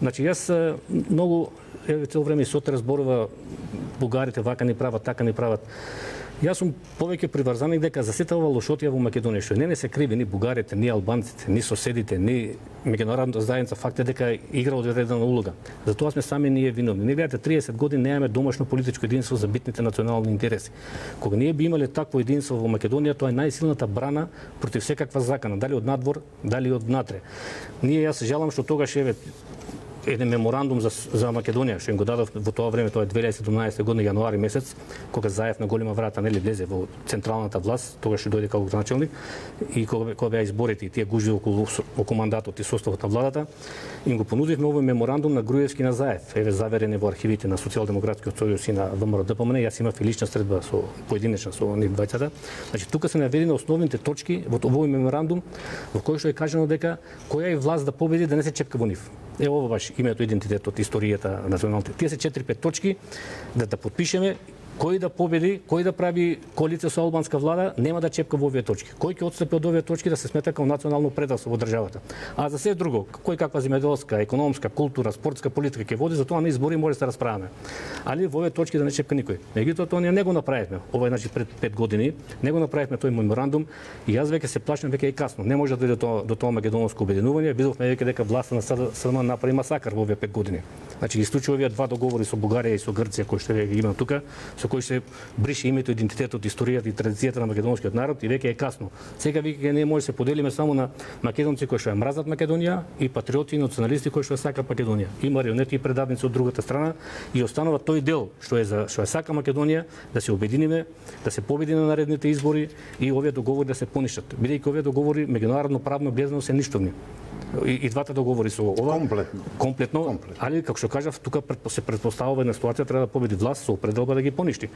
Значи јас многу цело време и соте разборува бугарите вака ни прават, така ни прават. Јас сум повеќе приврзаник дека за сите ова лошотија во Македонија, што не се криви ни бугарите, ни албанците, ни соседите, ни меѓународната заедница, факт е дека игра одредена улога. Затоа сме сами ние виновни. Не гледате 30 години немаме домашно политичко единство за битните национални интереси. Кога ние би имале такво единство во Македонија, тоа е најсилната брана против секаква закана, дали од надвор, дали од внатре. Јас жалам што тогаш еден меморандум за Македонија, што им го дадов во тоа време, тоа е 2017 година, јануари месец, кога Заев на голема врата нели влезе во централната власт, тогаш што дојде како начелник, и кога беа изборите и тие гужви околу мандатот и составот на владата, им го понудивме овој меморандум на Груевски на Заев, заверен е во архивите на Социјалдемократскиот сојуз и на ВМРО-ДПМН. Јас имав и лична средба со поединечна со нив двајцата. Значи тука се наведени основните точки во овој меморандум, во кој што е кажано дека која е власт да победи да не се чепка во нив. Ова баш името, идентитетот, историјата, националните. Тие се 4-5 точки да подпишеме. Кој да победи, кој да прави коалиција со албанска влада, нема да чепка во овие точки. Кој ќе отстапи од овие точки да се смета како национално предавство во државата. А за се друго, кој каква земјоделска, економска, култура, спортска политика ќе води, за тоа на избори може да се расправаме. Али во овие точки да не чепка никој. Меѓутоа тоа ние не го направивме. Ова значи пред 5 години, не го направивме тој меморандум и јас веќе се плашам, веќе е касно. Не може да дојде до тоа македонско обединување. Видовме веќе дека власта на СДМ направи масакар во овие 5 години. Значи, исклучува овие два договори со Бугарија и со Грција кои што ги има тука, со со кој се брише името, идентитетот, историјата и традицијата на македонскиот народ и веќе е касно. Сега веќе не може се поделиме само на македонци кои што ја мразат Македонија и патриоти и националисти кои што ја сакаат Македонија. И марионети и предавници од другата страна и останува тој дел што ја сака Македонија да се обединиме, да се победи на наредните избори и овие договори да се поништат. Бидејќи овие договори меѓународно правно гледано се ништовни. И двата договори со ова комплетно, али како што кажав, тука се претпоставува една ситуација треба да победи власт со определба да ги поништи.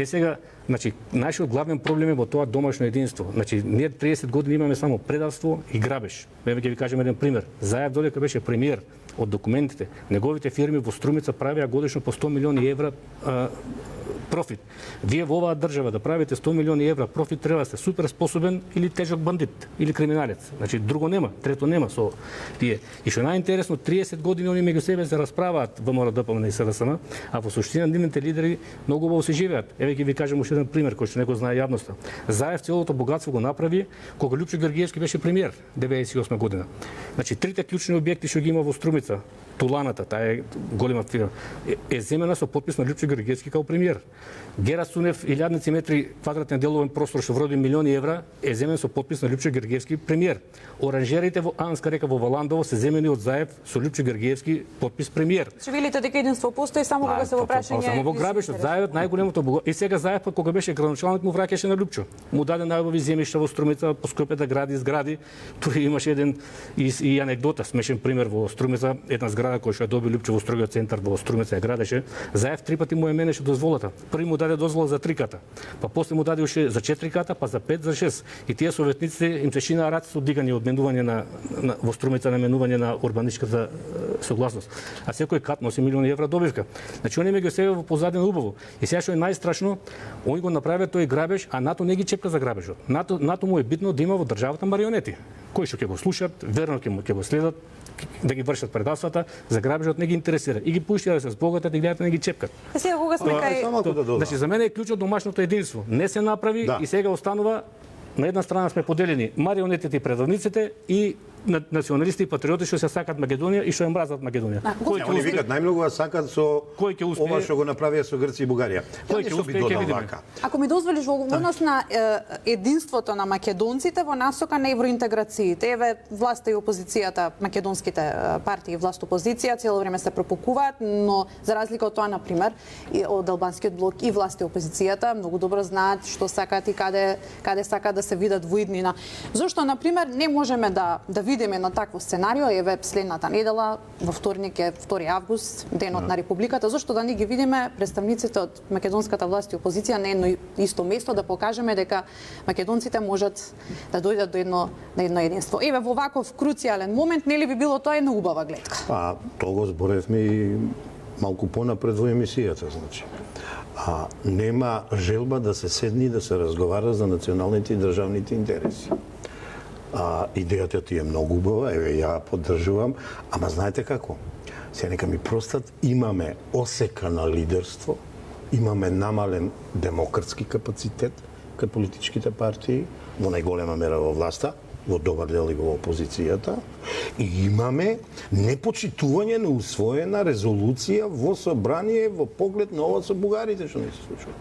Сега, значи, нашиот главен проблем е во тоа домашно единство. Значи, ние 30 години имаме само предавство и грабеж. Еве ќе ви кажем еден пример. Заев додека беше премиер, од документите, неговите фирми во Струмица правеа годишно по 100 милиони евра профит. Вие во оваа држава да правите 100 милиони евра профит треба да сте супер способен или тежок бандит или криминалец. Значи друго нема, трето нема со тие. И што најинтересно, 30 години они меѓу себе се расправаат ВМРО, ДПМН и СДСМ, а во суштина нивните лидери многу убаво се живеат. Еве ќе ви кажам уште еден пример кој што не го знае јавноста. Заев целото богатство го направи кога Лјупчо Георгиевски беше премиер 98 година. Значи трите клучни објекти што ги има во Струмица, Туланата, таа е голема фирма, е земена со подпис на Лјупчо Георгиевски како премиер. Гера Сунев, 1000 метри квадратен деловен простор што вроди милиони евра, е земен со подпис на Лјупчо Георгиевски премиер. Оранжериите во Анска река во Валандово се земени од Заев со Лјупчо Георгиевски подпис премиер. Че велите дека единство постои само кога се во прашање. Само во грабежот, Заев најголемото богатство. И сега Заев кога беше градоначалник му враќаше на Лјупчо. Му даде најубави земјишта во Струмица, по Скопје да гради згради. Тури имаше еден и анегдота, смешен пример во Струмица, една зграда која што ја доби Лјупчо во строгиот центар во Струмица ја градеше. Заев 3 пати му ја менеше дозволата. Први му даде дозвола за 3 ката, па после му даде уште за 4 ката, па за 5, за 6. И тие советниците им се шинаа раците од дигање од менување во Струмица на менување на урбаничката согласност. А секој кат носи милиони евра добивка. Значи они меѓу себе во позадина убаво. И сега што е најстрашно, они го направи тој грабеж, а НАТО не ги чепка за грабежот. НАТО му е битно да има во државата марионети, кои што ќе го слушат, верно ќе го следат, да ги вршат предавствата, за грабежот не ги интересира. И ги пушти да се збогатат и гледате не ги чепкат. Сега кога сме кај Значи за мене е клучот домашното единство. Не се направи и сега останува на една страна сме поделени марионетите и предавниците и националисти и патриоти што се сакат Македонија и што ја мразат Македонија. Они викат најмногу ја сакат со ова што го направија со Грција и Бугарија. Кој ќе успее ќе видиме. Ако ми дозволиш во однос на единството на македонците во насока на евроинтеграциите, еве власта и опозицијата, македонските партии власт опозиција цело време се пропукуваат, но за разлика од тоа на пример и од албанскиот блок и власт и опозицијата многу добро знаат што сакаат и каде сакаат да се видат во иднина. Зошто на пример не можеме да видиме на такво сценарио, еве следната недела, во вторник е 2 август, денот на Републиката, зошто да не ги видиме представниците од македонската власт и опозиција на едно исто место, да покажеме дека македонците можат да дојдат до едно единство. Еве во ваков круцијален момент, нели би било тоа една убава гледка? Па, тоа го зборевме и малку понапред во емисијата, значи. Нема желба да се седни и да се разговара за националните и државните интереси. Идејата ти е многу убава, еве ја поддржувам, ама знаете како? Сега нека ми простат, имаме осека на лидерство, имаме намален демократски капацитет кај политичките партии, во најголема мера во власта, во добар дел и во опозицијата, и имаме непочитување на усвоена резолуција во собрание во поглед на ова со бугарите што не се случува.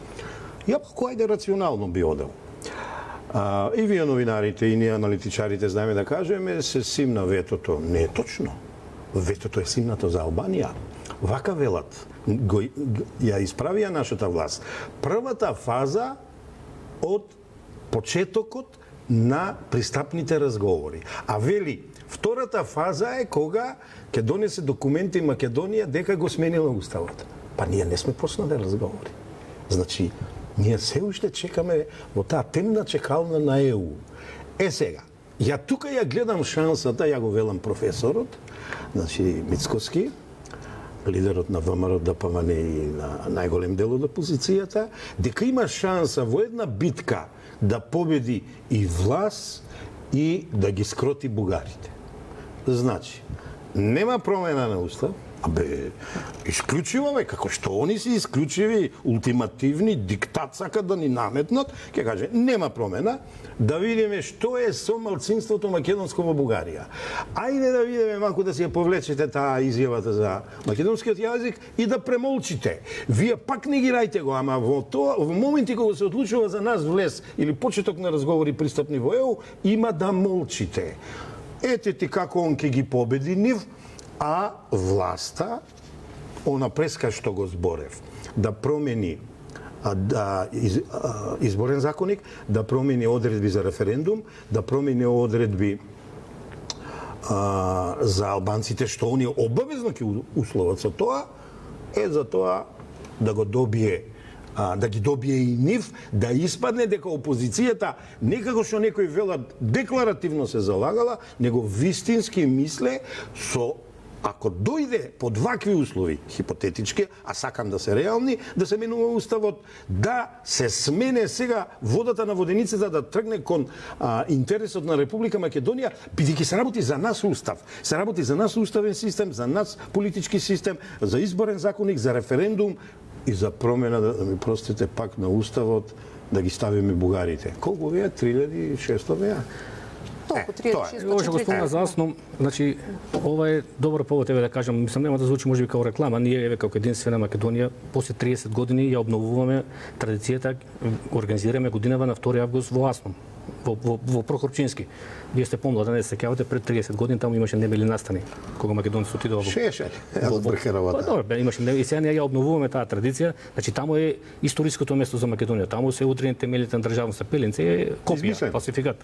Ја пако ајде рационално би одел. И вие новинарите и ние аналитичарите знаеме да кажеме се симна ветото. Не е точно. Ветото е симнато за Албанија. Вака велат. Ја исправија нашата власт. Првата фаза од почетокот на пристапните разговори. А вели, втората фаза е кога ќе донесе документи Македонија дека го сменила уставот. Па ние не сме почнале разговори. Значи, ние се уште чекаме во таа темна чекална на ЕУ. Сега, ја тука ја гледам шансата, ја го велам професорот, значи Мицкоски, лидерот на ВМРО, ДПМН и на најголем дел од опозицијата, дека има шанса во една битка да победи и власт и да ги скроти бугарите. Значи, нема промена на устав, Абе, исклучиво, бе, како што они се исклучиви, ултимативни, диктат сакат да ни наметнат, ќе каже, нема промена, да видиме што е со малцинството македонско во Бугарија. Ајде да видиме малку да си ја повлечете таа изјавата за македонскиот јазик и да премолчите. Вие пак не ги рајте го, ама во моменти кога се одлучува за нас влез или почеток на разговори пристапни во ЕУ, има да молчите. Ете ти како он ќе ги победи нив, а власта, она преска што го зборев, да промени изборен законник, да промени одредби за референдум, да промени одредби за албанците, што они обавезно ќе условат со тоа, за тоа да го добие да ги добие и нив, да испадне дека опозицијата не како што некои велат декларативно се залагала, него вистински мисле со ако дојде под вакви услови, хипотетички, а сакам да се реални, да се менува уставот, да се смене сега водата на воденицата, да тргне кон интересот на Република Македонија, бидејќи се работи за нас устав. Се работи за нас уставен систем, за нас политички систем, за изборен законник, за референдум и за промена, да ми простите пак, на уставот, да ги ставиме бугарите. Колку беа? 3600 беа? Толку 36 Ова што го спомна засно, значи ова е добар повод еве да кажам, мислам нема да звучи можеби како реклама, ние еве како единствена Македонија после 30 години ја обновуваме традицијата, организираме годинава на 2 август во Аснум, во Прохорчински. Вие сте помлади, не се сеќавате, пред 30 години таму имаше небели настани, кога македонците отидоа во Јас бркеравата. Добро, имаше и сега ние ја обновуваме таа традиција, значи таму е историското место за Македонија, таму се удрени темелите на државноста, Пеленце е копија, фалсификат.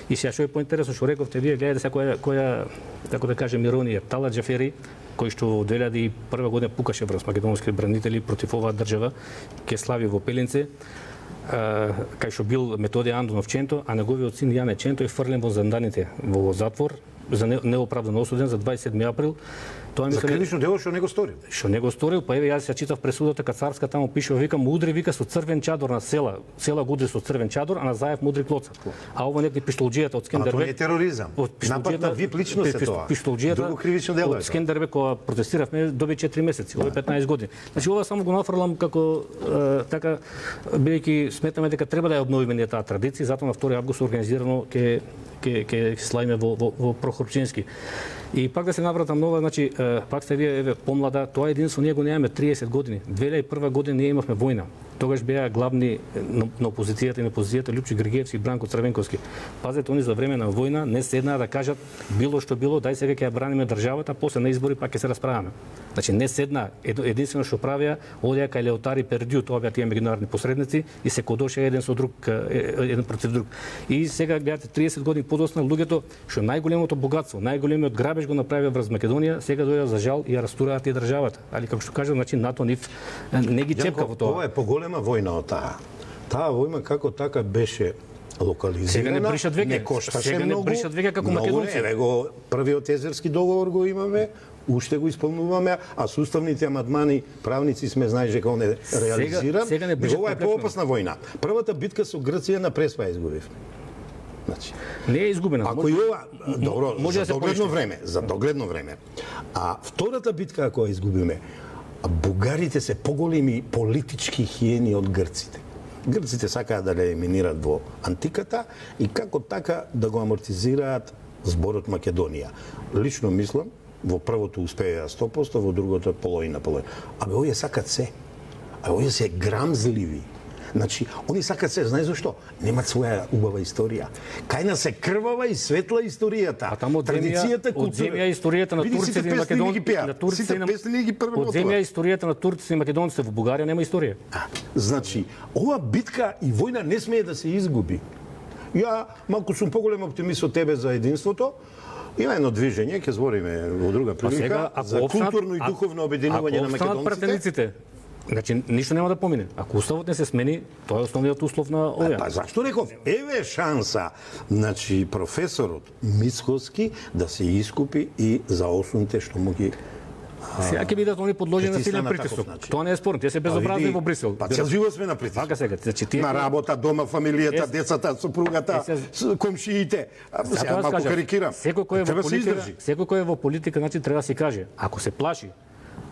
И сега што е поинтересно што рековте вие, гледате сега која како да кажем иронија, Талат Џафери, кој што во 2001 година пукаше врз македонски бранители против оваа држава, ќе слави во Пеленце, кај што бил Методи Андонов Ченто, а неговиот син Јане Ченто е фрлен во Занданите во затвор за неоправдано осуден за 27 април. Тоа За кривично дело што не го сторил. Што не го сторил, па еве јас ја читав пресудата кацарска, таму пише, вика му удри, вика со црвен чадор на села го удри со црвен чадор, а на Заев му удри клоца. А ова некои пиштолџијата од Скендербек. А тоа не е тероризам. Напад на вип лично се тоа. Друго кривично дело од Скендербек кога протестиравме доби 4 месеци, ова 15 години. Значи ова само го нафрлам како така бидејќи сметаме дека треба да ја обновиме ние таа традиција, затоа на 2 август организирано ќе славиме во Прохорчински. И пак да се навратам нова, значи пак сте вие еве помлада, тоа единство ние го немаме 30 години. 2001 година ние имавме војна. Тогаш беа главни на опозицијата и на опозицијата Лјупчо Григиевски и Бранко Црвенковски. Пазете, они за време на војна не седнаа да кажат било што било, дај сега ќе ја браниме државата, после на избори пак ќе се расправаме. Значи не седнаа, единствено што правеа, одеа кај Леотари Пердју, тоа беа тие меѓународни посредници и се кодоше еден со друг, еден против друг. И сега гледате 30 години подоцна луѓето што најголемото богатство, најголемиот грабеж го направија врз Македонија, сега дојдоа за жал и ја растураат и државата. Али како што кажам, значи НАТО нив не ги чепка во тоа. Ова е поголема војна од таа. Таа војна како така беше локализирана. Сега не бришат веќе. Не кошташе сега многу. Не бришат веќе како македонци. Еве го првиот езерски договор го имаме, уште го исполнуваме, а со уставните амандмани правници сме знаеш дека он е реализиран. Сега не бришат. Ова е поопасна војна. Првата битка со Грција на Преспа изгубивме. Значи, не е изгубена. Ако и ова, добро, може за догледно време. А втората битка ако ја изгубиме, бугарите се поголеми политички хиени од грците. Грците сакаат да ја елиминираат во антиката и како така да го амортизираат зборот Македонија. Лично мислам, во првото успеа 100%, во другото половина. Абе, овие сакат се. А овие се грамзливи. Значи, они сакат се, знаеш зашто? Немат своја убава историја. Кај нас е крвава и светла историјата. А таму традицијата, одземја историјата на турците и македонците. Одземја историјата на турците и македонците, во Бугарија нема историја. Значи, ова битка и војна не смее да се изгуби. Ја малку сум поголем оптимист од тебе за единството. Има едно движење, ќе збориме во друга прилика, за културно и духовно обединување на македонците. Значи, ништо нема да помине. Ако уставот не се смени, тоа е основниот услов на овие. Па зашто реков? Еве шанса, значи професорот Мицкоски да се искупи и за осумте што му ги сега ќе бидат они подложени на силен притисок. Тоа не е спорно, тие се безобразни во Брисел. Па цел живот сме на притисок. Така сега, значи тие на работа, дома, фамилијата, децата, сопругата, комшиите. Сега малку карикирам. Секој кој е во политика, во политика, значи треба да си каже, ако се плаши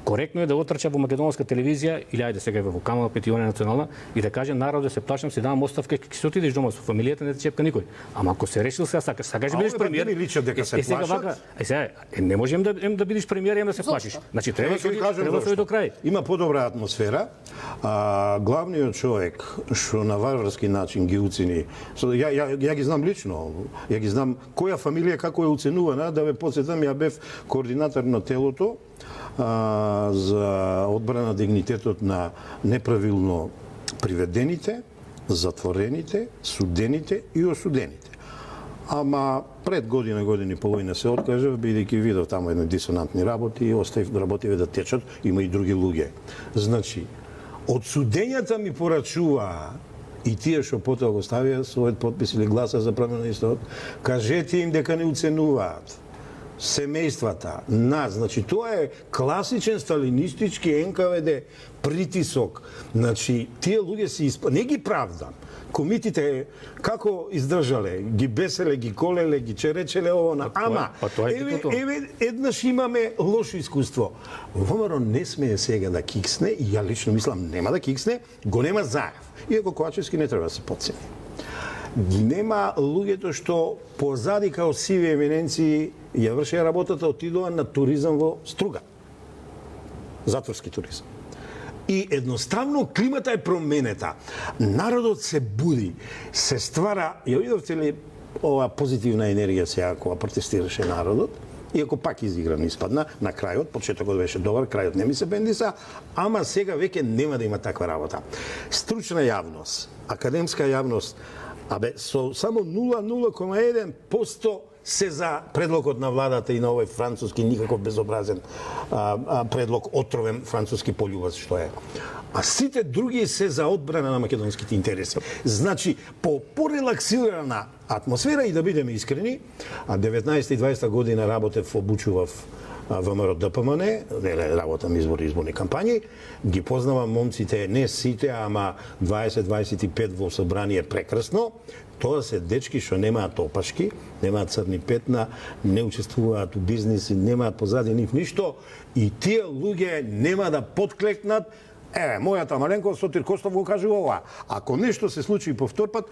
Коректно е да отрча во македонска телевизија или ајде сега во Камала Петионе национална и да каже народе се плашам, си давам оставка, ќе се отидеш дома со фамилијата, не те чепка никој. Ама ако се решил сега сакаш да бидеш премиер, не личат дека се сега плашат. вака, сега не можем да бидеш премиер и да се плашиш. Значи треба да до крај. Има подобра атмосфера. Главниот човек што на варварски начин ги уцени, ја ги знам лично, ја ги знам која фамилија како е уценувана, да ве потсетам, ја бев координатор на телото за одбрана дигнитетот на неправилно приведените, затворените, судените и осудените. Ама пред година и половина се откажав, бидејќи видов таму едни дисонантни работи и оставив работиве да течат, има и други луѓе. Значи, од судењата ми порачува и тие што потоа го ставија својот подпис или гласа за промена на истот, кажете им дека не уценуваат семејствата, нас. Значи, тоа е класичен сталинистички НКВД притисок. Значи, тие луѓе си не ги правдам. Комитите како издржале, ги беселе, ги колеле, ги черечеле овона. Ама, еве, еднаш имаме лошо искуство. ВМРО не смее сега да киксне, и ја лично мислам нема да киксне, го нема Заев. Иако Ковачевски не треба да се потцени. Ги нема луѓето што позади као сиви еминенции ја вршеа работата, отидоа на туризам во Струга. Затворски туризам. И едноставно климата е променета. Народот се буди, се ствара, ја видовте ли ова позитивна енергија сега кога протестираше народот, иако пак изиграно испадна, на крајот, почетокот беше добар, крајот не ми се бендиса, ама сега веќе нема да има таква работа. Стручна јавност, академска јавност, со само 0,1% се за предлогот на владата и на овој француски никаков безобразен предлог, отровен француски полјубац што е. А сите други се за одбрана на македонските интереси. Значи, по порелаксирана атмосфера, и да бидеме искрени, 19 и 20 година работев во обучував ВМРО ДПМН, работам изборни кампањи, ги познавам момците, не сите, ама 20-25 во собрание прекрасно. Тоа се дечки што немаат опашки, немаат црни петна, не учествуваат у бизниси, немаат позади нив ништо, и тие луѓе нема да подклекнат. Еве, мојата маленковост Сотир Костов го кажува ова. Ако нешто се случи повтор пат,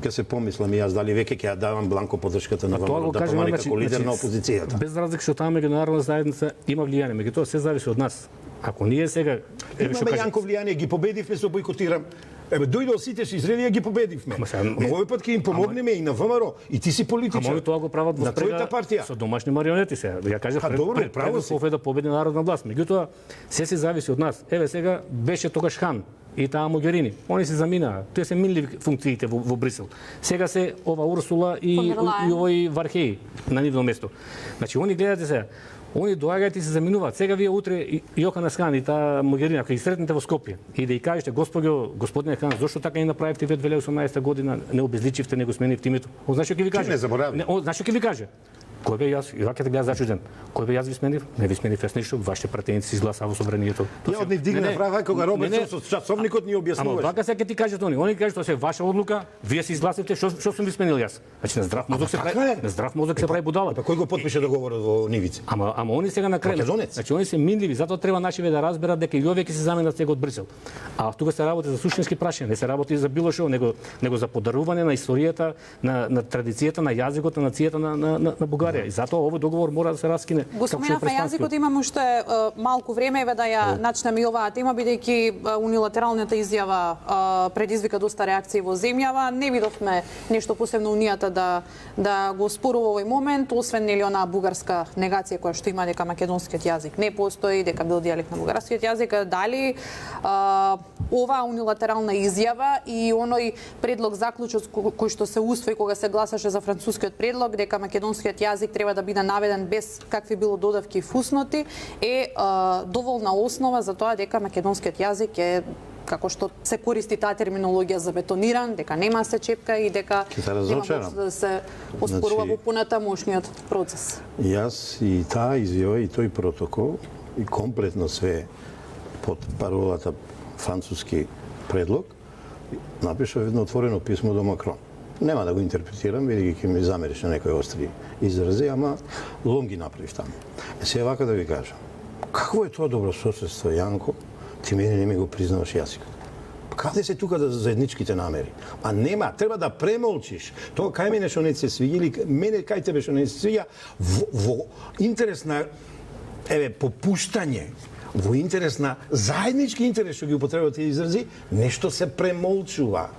ќе се помислам и јас дали веќе ќе ја давам бланко поддршката на ВМРО ДПМН како лидер на опозицијата. Без разлика што таа меѓународна заедница има влијание, меѓутоа се зависи од нас. Ако ние сега имаме јанко влијание, ги победивме со бойкотирам. Еве, дојдоа сите се изреди, ги победивме. Овој пат ќе им помогнеме и на ВМРО, и ти си политичар. Ама тоа го прават во спрега со домашни марионети сега. Ја кажав пред да победи народна власт. Меѓутоа се зависи од нас. Еве сега беше тогаш Хан и таа Могерини. Они се заминаа. Тие се минливи функциите во Брисел. Сега се ова Урсула и овој Вархеј на нивно место. Значи они гледате сега. Они доаѓаат и се заминуваат. Сега вие утре Јохана Хан и таа Могерина, кога ги сретнете во Скопје и да ја кажете господине Хан, зошто така не направивте 2018 година, не обезличивте, не го сменивте името? Знаеш што ќе ви каже? Не заборави. Знаеш што ќе ви каже? Кој бе јас? И вака те гледа зачуден. Кој бе јас ви сменив? Не ви сменив јас ништо, вашите пратеници се изгласаа во собранието. Ја од нив дигнав рава кога Робертсон со часовникот ни објаснуваше. Ама вака сега ќе ти кажат они кажат тоа се ваша одлука, вие се изгласивте, што сум ви сменил јас. Значи на здрав мозок се прави, на здрав мозок се прави будала. Па кој го потпише договорот во Нивици? Ама они сега на крај. Значи они се минливи, затоа треба нашиве да разберат дека и овие ќе се заменат сега од Брисел. А тука се работи за суштински прашања, не се работи за било што, него за подарување на историјата, на традицијата, на јазикот, на нацијата на Бугарија. И затоа овој договор мора да се раскине. Го споменавме јазикот, имам уште малку време, еве да ја начнеме и оваа тема, бидејќи унилатералната изјава предизвика доста реакции во земјава. Не видовме нешто посебно унијата да го спорува овој момент, освен нели онаа бугарска негација која што има дека македонскиот јазик не постои, дека бил дијалект на бугарскиот јазик. Дали оваа унилатерална изјава и оној предлог заклучок кој што се усвои кога се гласаше за францускиот предлог дека македонскиот јазик треба да биде наведен без какви било додавки и фусноти е доволна основа за тоа дека македонскиот јазик е како што се користи таа терминологија за бетониран, дека нема се чепка и дека нема да се оспорува во понатамошниот процес. Јас и таа изјава и тој протокол и комплетно све под паролата француски предлог напишав едно отворено писмо до Макрон. Нема да го интерпретирам, бидејќи ќе ми замериш на некои остри изрази, ама лом ги направив таму. Сега вака да ви кажам. Какво е тоа добрососедство, Јанко? Ти мене не ми го признаваш јазикот. Каде се тука да заедничките намери? А нема, треба да премолчиш. Тоа кај мене што не се свиѓа или мене кај тебе што не се свиѓа во интерес на попуштање, во интерес на заеднички интерес што ги употребуват тие изрази, нешто се премолчува.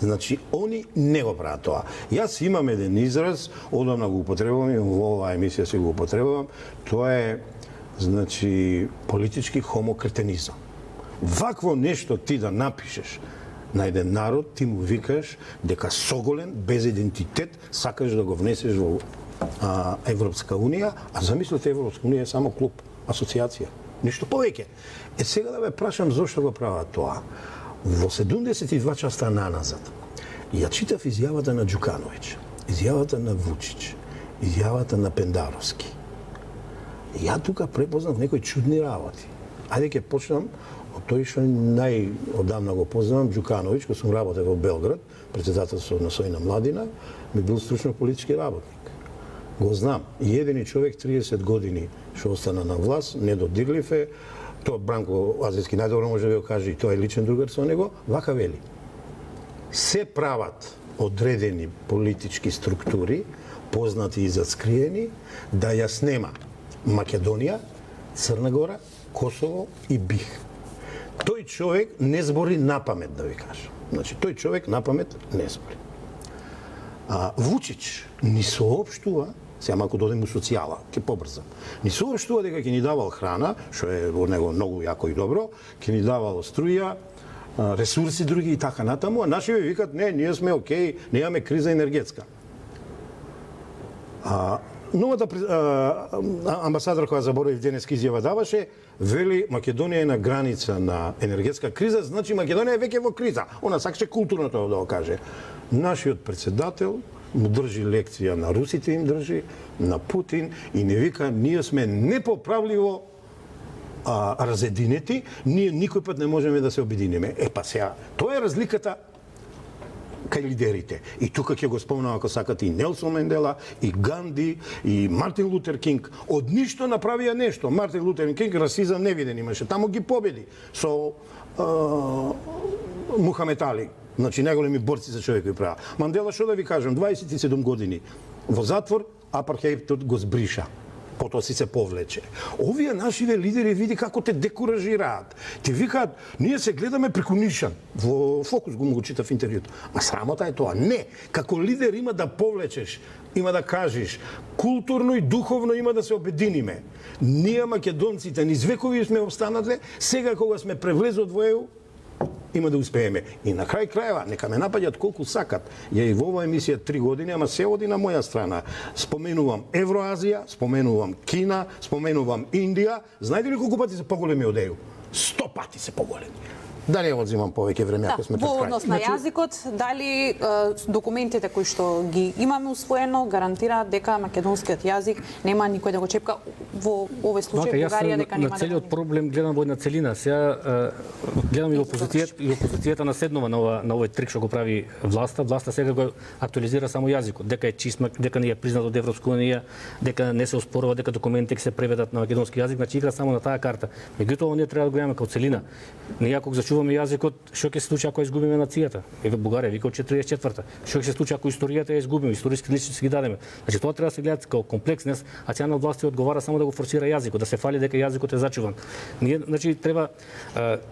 Значи, они не го прават тоа. Јас имам еден израз, одамна го употребувам и во оваа емисија се го употребувам, тоа е, значи, политички хомокретенизам. Вакво нешто ти да напишеш на еден народ, ти му викаш дека соголен, без идентитет, сакаш да го внесеш во Европска Унија, а замислете Европска Унија е само клуб, асоциација. Ништо повеќе. Сега да ве прашам зошто го прават тоа. Во 72 часа наназад, ја читав изјавата на Ѓукановиќ, изјавата на Вучиќ, изјавата на Пендаровски. Ја тука препознав некои чудни работи. Ајде ќе почнам од тој што најодамна го познавам, Ѓукановиќ, кој сум работел во Белград, председателство на Сојна Младина, ми бил стручно политички работник. Го знам. И едини човек 30 години што остана на власт, недодирлив е, тоа Бранко Азецки најдобро може да го каже, и тоа е личен другар со него, вака вели. Се прават одредени политички структури, познати и заскриени, да ја снема Македонија, Црна Гора, Косово и Бих. Тој човек не збори напамет, да ви кажам. Значи, тој човек напамет не збори. Вучиќ ни соопштува, сега малку додем у социјала, ќе побрзам. Ни соопштува дека ќе ни давал храна, што е во него многу јако и добро, ќе ни давал струја, ресурси други и така натаму, а нашиве викат не, ние сме окей, немаме криза енергетска. Новата амбасадор која заборав денеска изјава даваше, вели Македонија е на граница на енергетска криза, значи Македонија е веќе во криза. Она сакаше културно тоа да го каже. Нашиот председател му држи лекција на русите, им држи, на Путин и не вика, ние сме непоправливо разединети, ние никој пат не можеме да се обединиме. Па сега, тоа е разликата кај лидерите. И тука ќе го спомнам ако сакате и Нелсон Мендела, и Ганди, и Мартин Лутер Кинг. Од ништо направија нешто. Мартин Лутер Кинг расизам невиден имаше. Таму ги победи со Мухамед Али. Значи, најголеми борци за човекови права. Мандела, што да ви кажам, 27 години во затвор, апартеидот го збриша. Потоа си се повлече. Овие нашиве лидери види како те декуражираат. Ти викаат, ние се гледаме преку Нишан. Во Фокус го читав интервјуто. А срамота е тоа. Не. Како лидер има да повлечеш, има да кажеш, културно и духовно има да се обединиме. Ние македонците низ векови сме обстанале, сега кога сме превлезот во ЕУ, има да успееме. И на крај крајва, нека ме напаѓат колку сакат. Ја и во оваа емисија 3 години, ама се оди на моја страна. Споменувам Евроазија, споменувам Кина, споменувам Индија. Знаете ли колку пати се поголеми од ЕУ? 100 пати се поголеми. Дали ја одзимам повеќе време ако сме пред крај? Во однос на јазикот, дали документите кои што ги имаме усвоено гарантираат дека македонскиот јазик нема никој да го чепка, во овој случај Бугарија дека нема. На целиот проблем гледам во една целина. Сега гледам и опозицијата наседнува на овој трик што го прави власта. Власта сега го актуализира само јазикот, дека е чист, дека не е признат од Европска унија, дека не се оспорува дека документите ќе се преведат на македонски јазик, значи игра само на таа карта. Меѓутоа ние треба да го гледаме како целина. Ние ако зачуваме јазикот, што ќе се случи ако изгубиме нацијата? Еве Бугарија вика од 44-та. Што ќе се случи ако историјата ја изгубиме, историски личности ги дадеме? Значи тоа треба да се гледа како комплекс, а цена власти одговара само да го форсира јазикот, да се фали дека јазикот е зачуван. Ние значи треба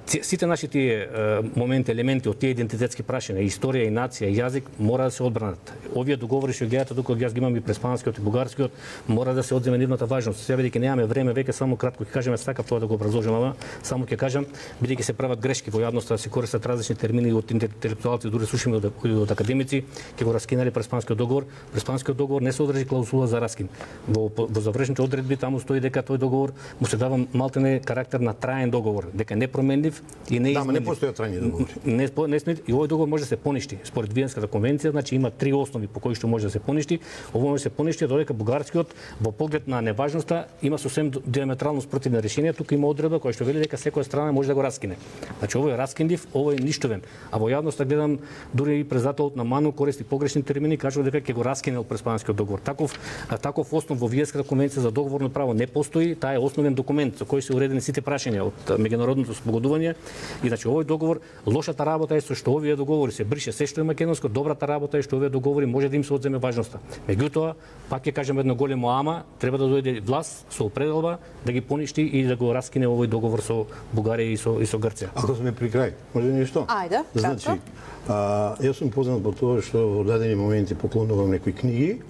сите наши тие моменти, елементи од тие идентитетски прашања, историја и нација и јазик мора да се одбранат. Овие договори што гледате тука, јас ги имам и преспанскиот и бугарскиот, мора да се одземе нивната важност. Сега бидејќи немаме време, веќе само кратко ќе кажеме, сакав тоа да го образложам, ама само ќе кажам, бидејќи се прават грешки во јавноста, да се користат различни термини од интелектуалци, дури слушаме од академици, ќе го раскинале Преспанскиот договор. Преспанскиот договор не се одржи клаузула за раскин. Во завршните одредби таму стои дека тој договор му се дава малтене карактер на траен договор, дека не променлив и не изменлив. Да, не постојат трајни договори. Не и овој договор може да се поништи. Според Виенската конвенција, значи има 3 основи по кои што може да се поништи. Ово може да се поништи додека бугарскиот во поглед на неважноста има сосем диаметрално спротивни решенија. Тука има одредба која што вели дека секоја страна може да го раскине. Значи овој е раскиндив, овој е ништовен. А во јавноста гледам дури и председателот на МАНУ користи погрешни термини, кажува дека ќе го раскинел Преспанскиот договор. Таков основ во Виенската конвенција за договорно право не постои, таа е основен документ со кој се уредени сите прашања од меѓународното спогодување. И значи овој договор, лошата работа е со што овие договори се брише се што е македонско, добрата работа е што овие договори може да им се одземе важноста. Меѓутоа, пак ќе кажем едно големо ама, треба да дојде власт со определба да ги поништи и да го раскине овој договор со Бугарија и со Грција. Ако сме при крај, може нешто? Ајде, значи, јас сум познат по тоа што во дадени моменти поклонувам некои книги,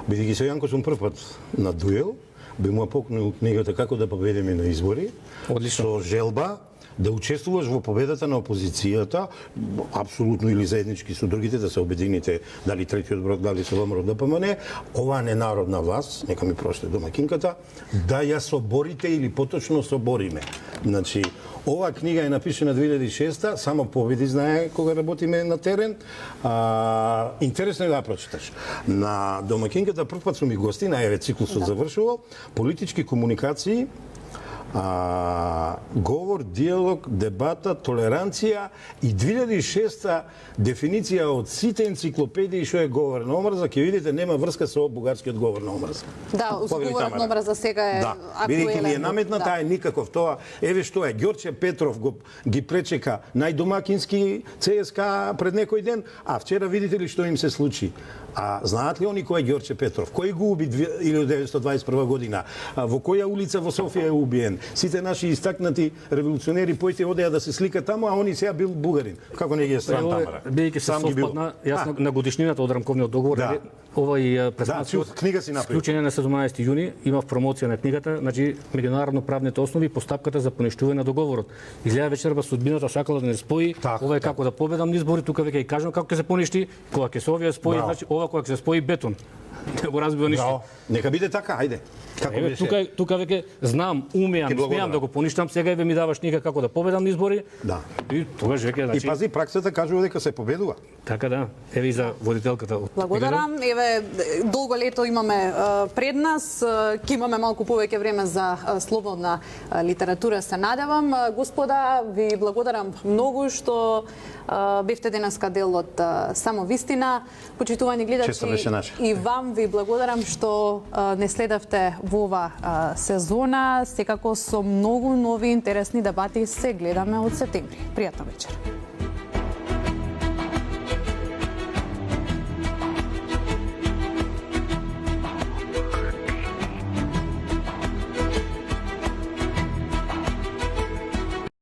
бидејќи се Јанко сум првпат на дуел, би му поклонил книгата Како да победиме на избори, Одлично. со желба да учествуваш во победата на опозицијата, апсолутно или заеднички со другите, да се обедините, дали третиот брод, дали со ВМРО ДПМН, оваа ненародна власт, нека ми прости домакинката, да ја соборите или поточно собориме. Значи, оваа книга е напишена 2006, само победи знае кога работиме на терен. Интересно е да ја прочиташ. На домакинката првпат сум и гости, најаве циклусот завршувал, политички комуникации, говор, диалог, дебата, толеранција и 2006 дефиниција од сите енциклопедии што е говор на омрза, ќе видите нема врска со бугарскиот говор на омрза. Да, говорот на омрза сега е актуелен. Бидејќи ни е наметната, е никаков тоа. Еве што е, Ѓорче Петров ги пречека најдомакински ЦСКА пред некој ден, а вчера видите ли што им се случи? А знаат ли они кој е Ѓорче Петров? Кој го уби 1921 година? Во која улица во Софија е убиен? Сите наши истакнати револуционери поите одеа да се сликат таму, а они сега бил бугарин. Како не ги е стран тамара? Бидејќи се совпадна, јас на годишнината од рамковниот договор, овој Преспанскиот книга си направи. Склучен на 17 јуни, имав промоција на книгата, значи меѓународно правните основи и постапката за поништување на договорот. Изгледа вечерва судбината сакала да не спои, ова е како да победам на избори, тука веќе и кажам како ќе се поништи, кога ќе се овие спои, значи ова кога ќе се спои бетон. Не го разбива ништо. Нека биде така, ајде. Како Еве, тука веќе знам, умеам, смеам да го поништам, сега еве ми даваш книга како да победам на избори. Да. И тогаш веќе, значи. И пази, праксата кажува дека се победува. Така да. Еве и за водителката од. Благодарам. Еве, долго лето имаме пред нас, ќе имаме малку повеќе време за слободна литература, се надевам. Господа, ви благодарам многу што бевте денеска дел од Само вистина. Почитувани гледачи, и вам ви благодарам што не следавте во ова сезона. Секако со многу нови интересни дебати се гледаме од септември. Пријатна вечер.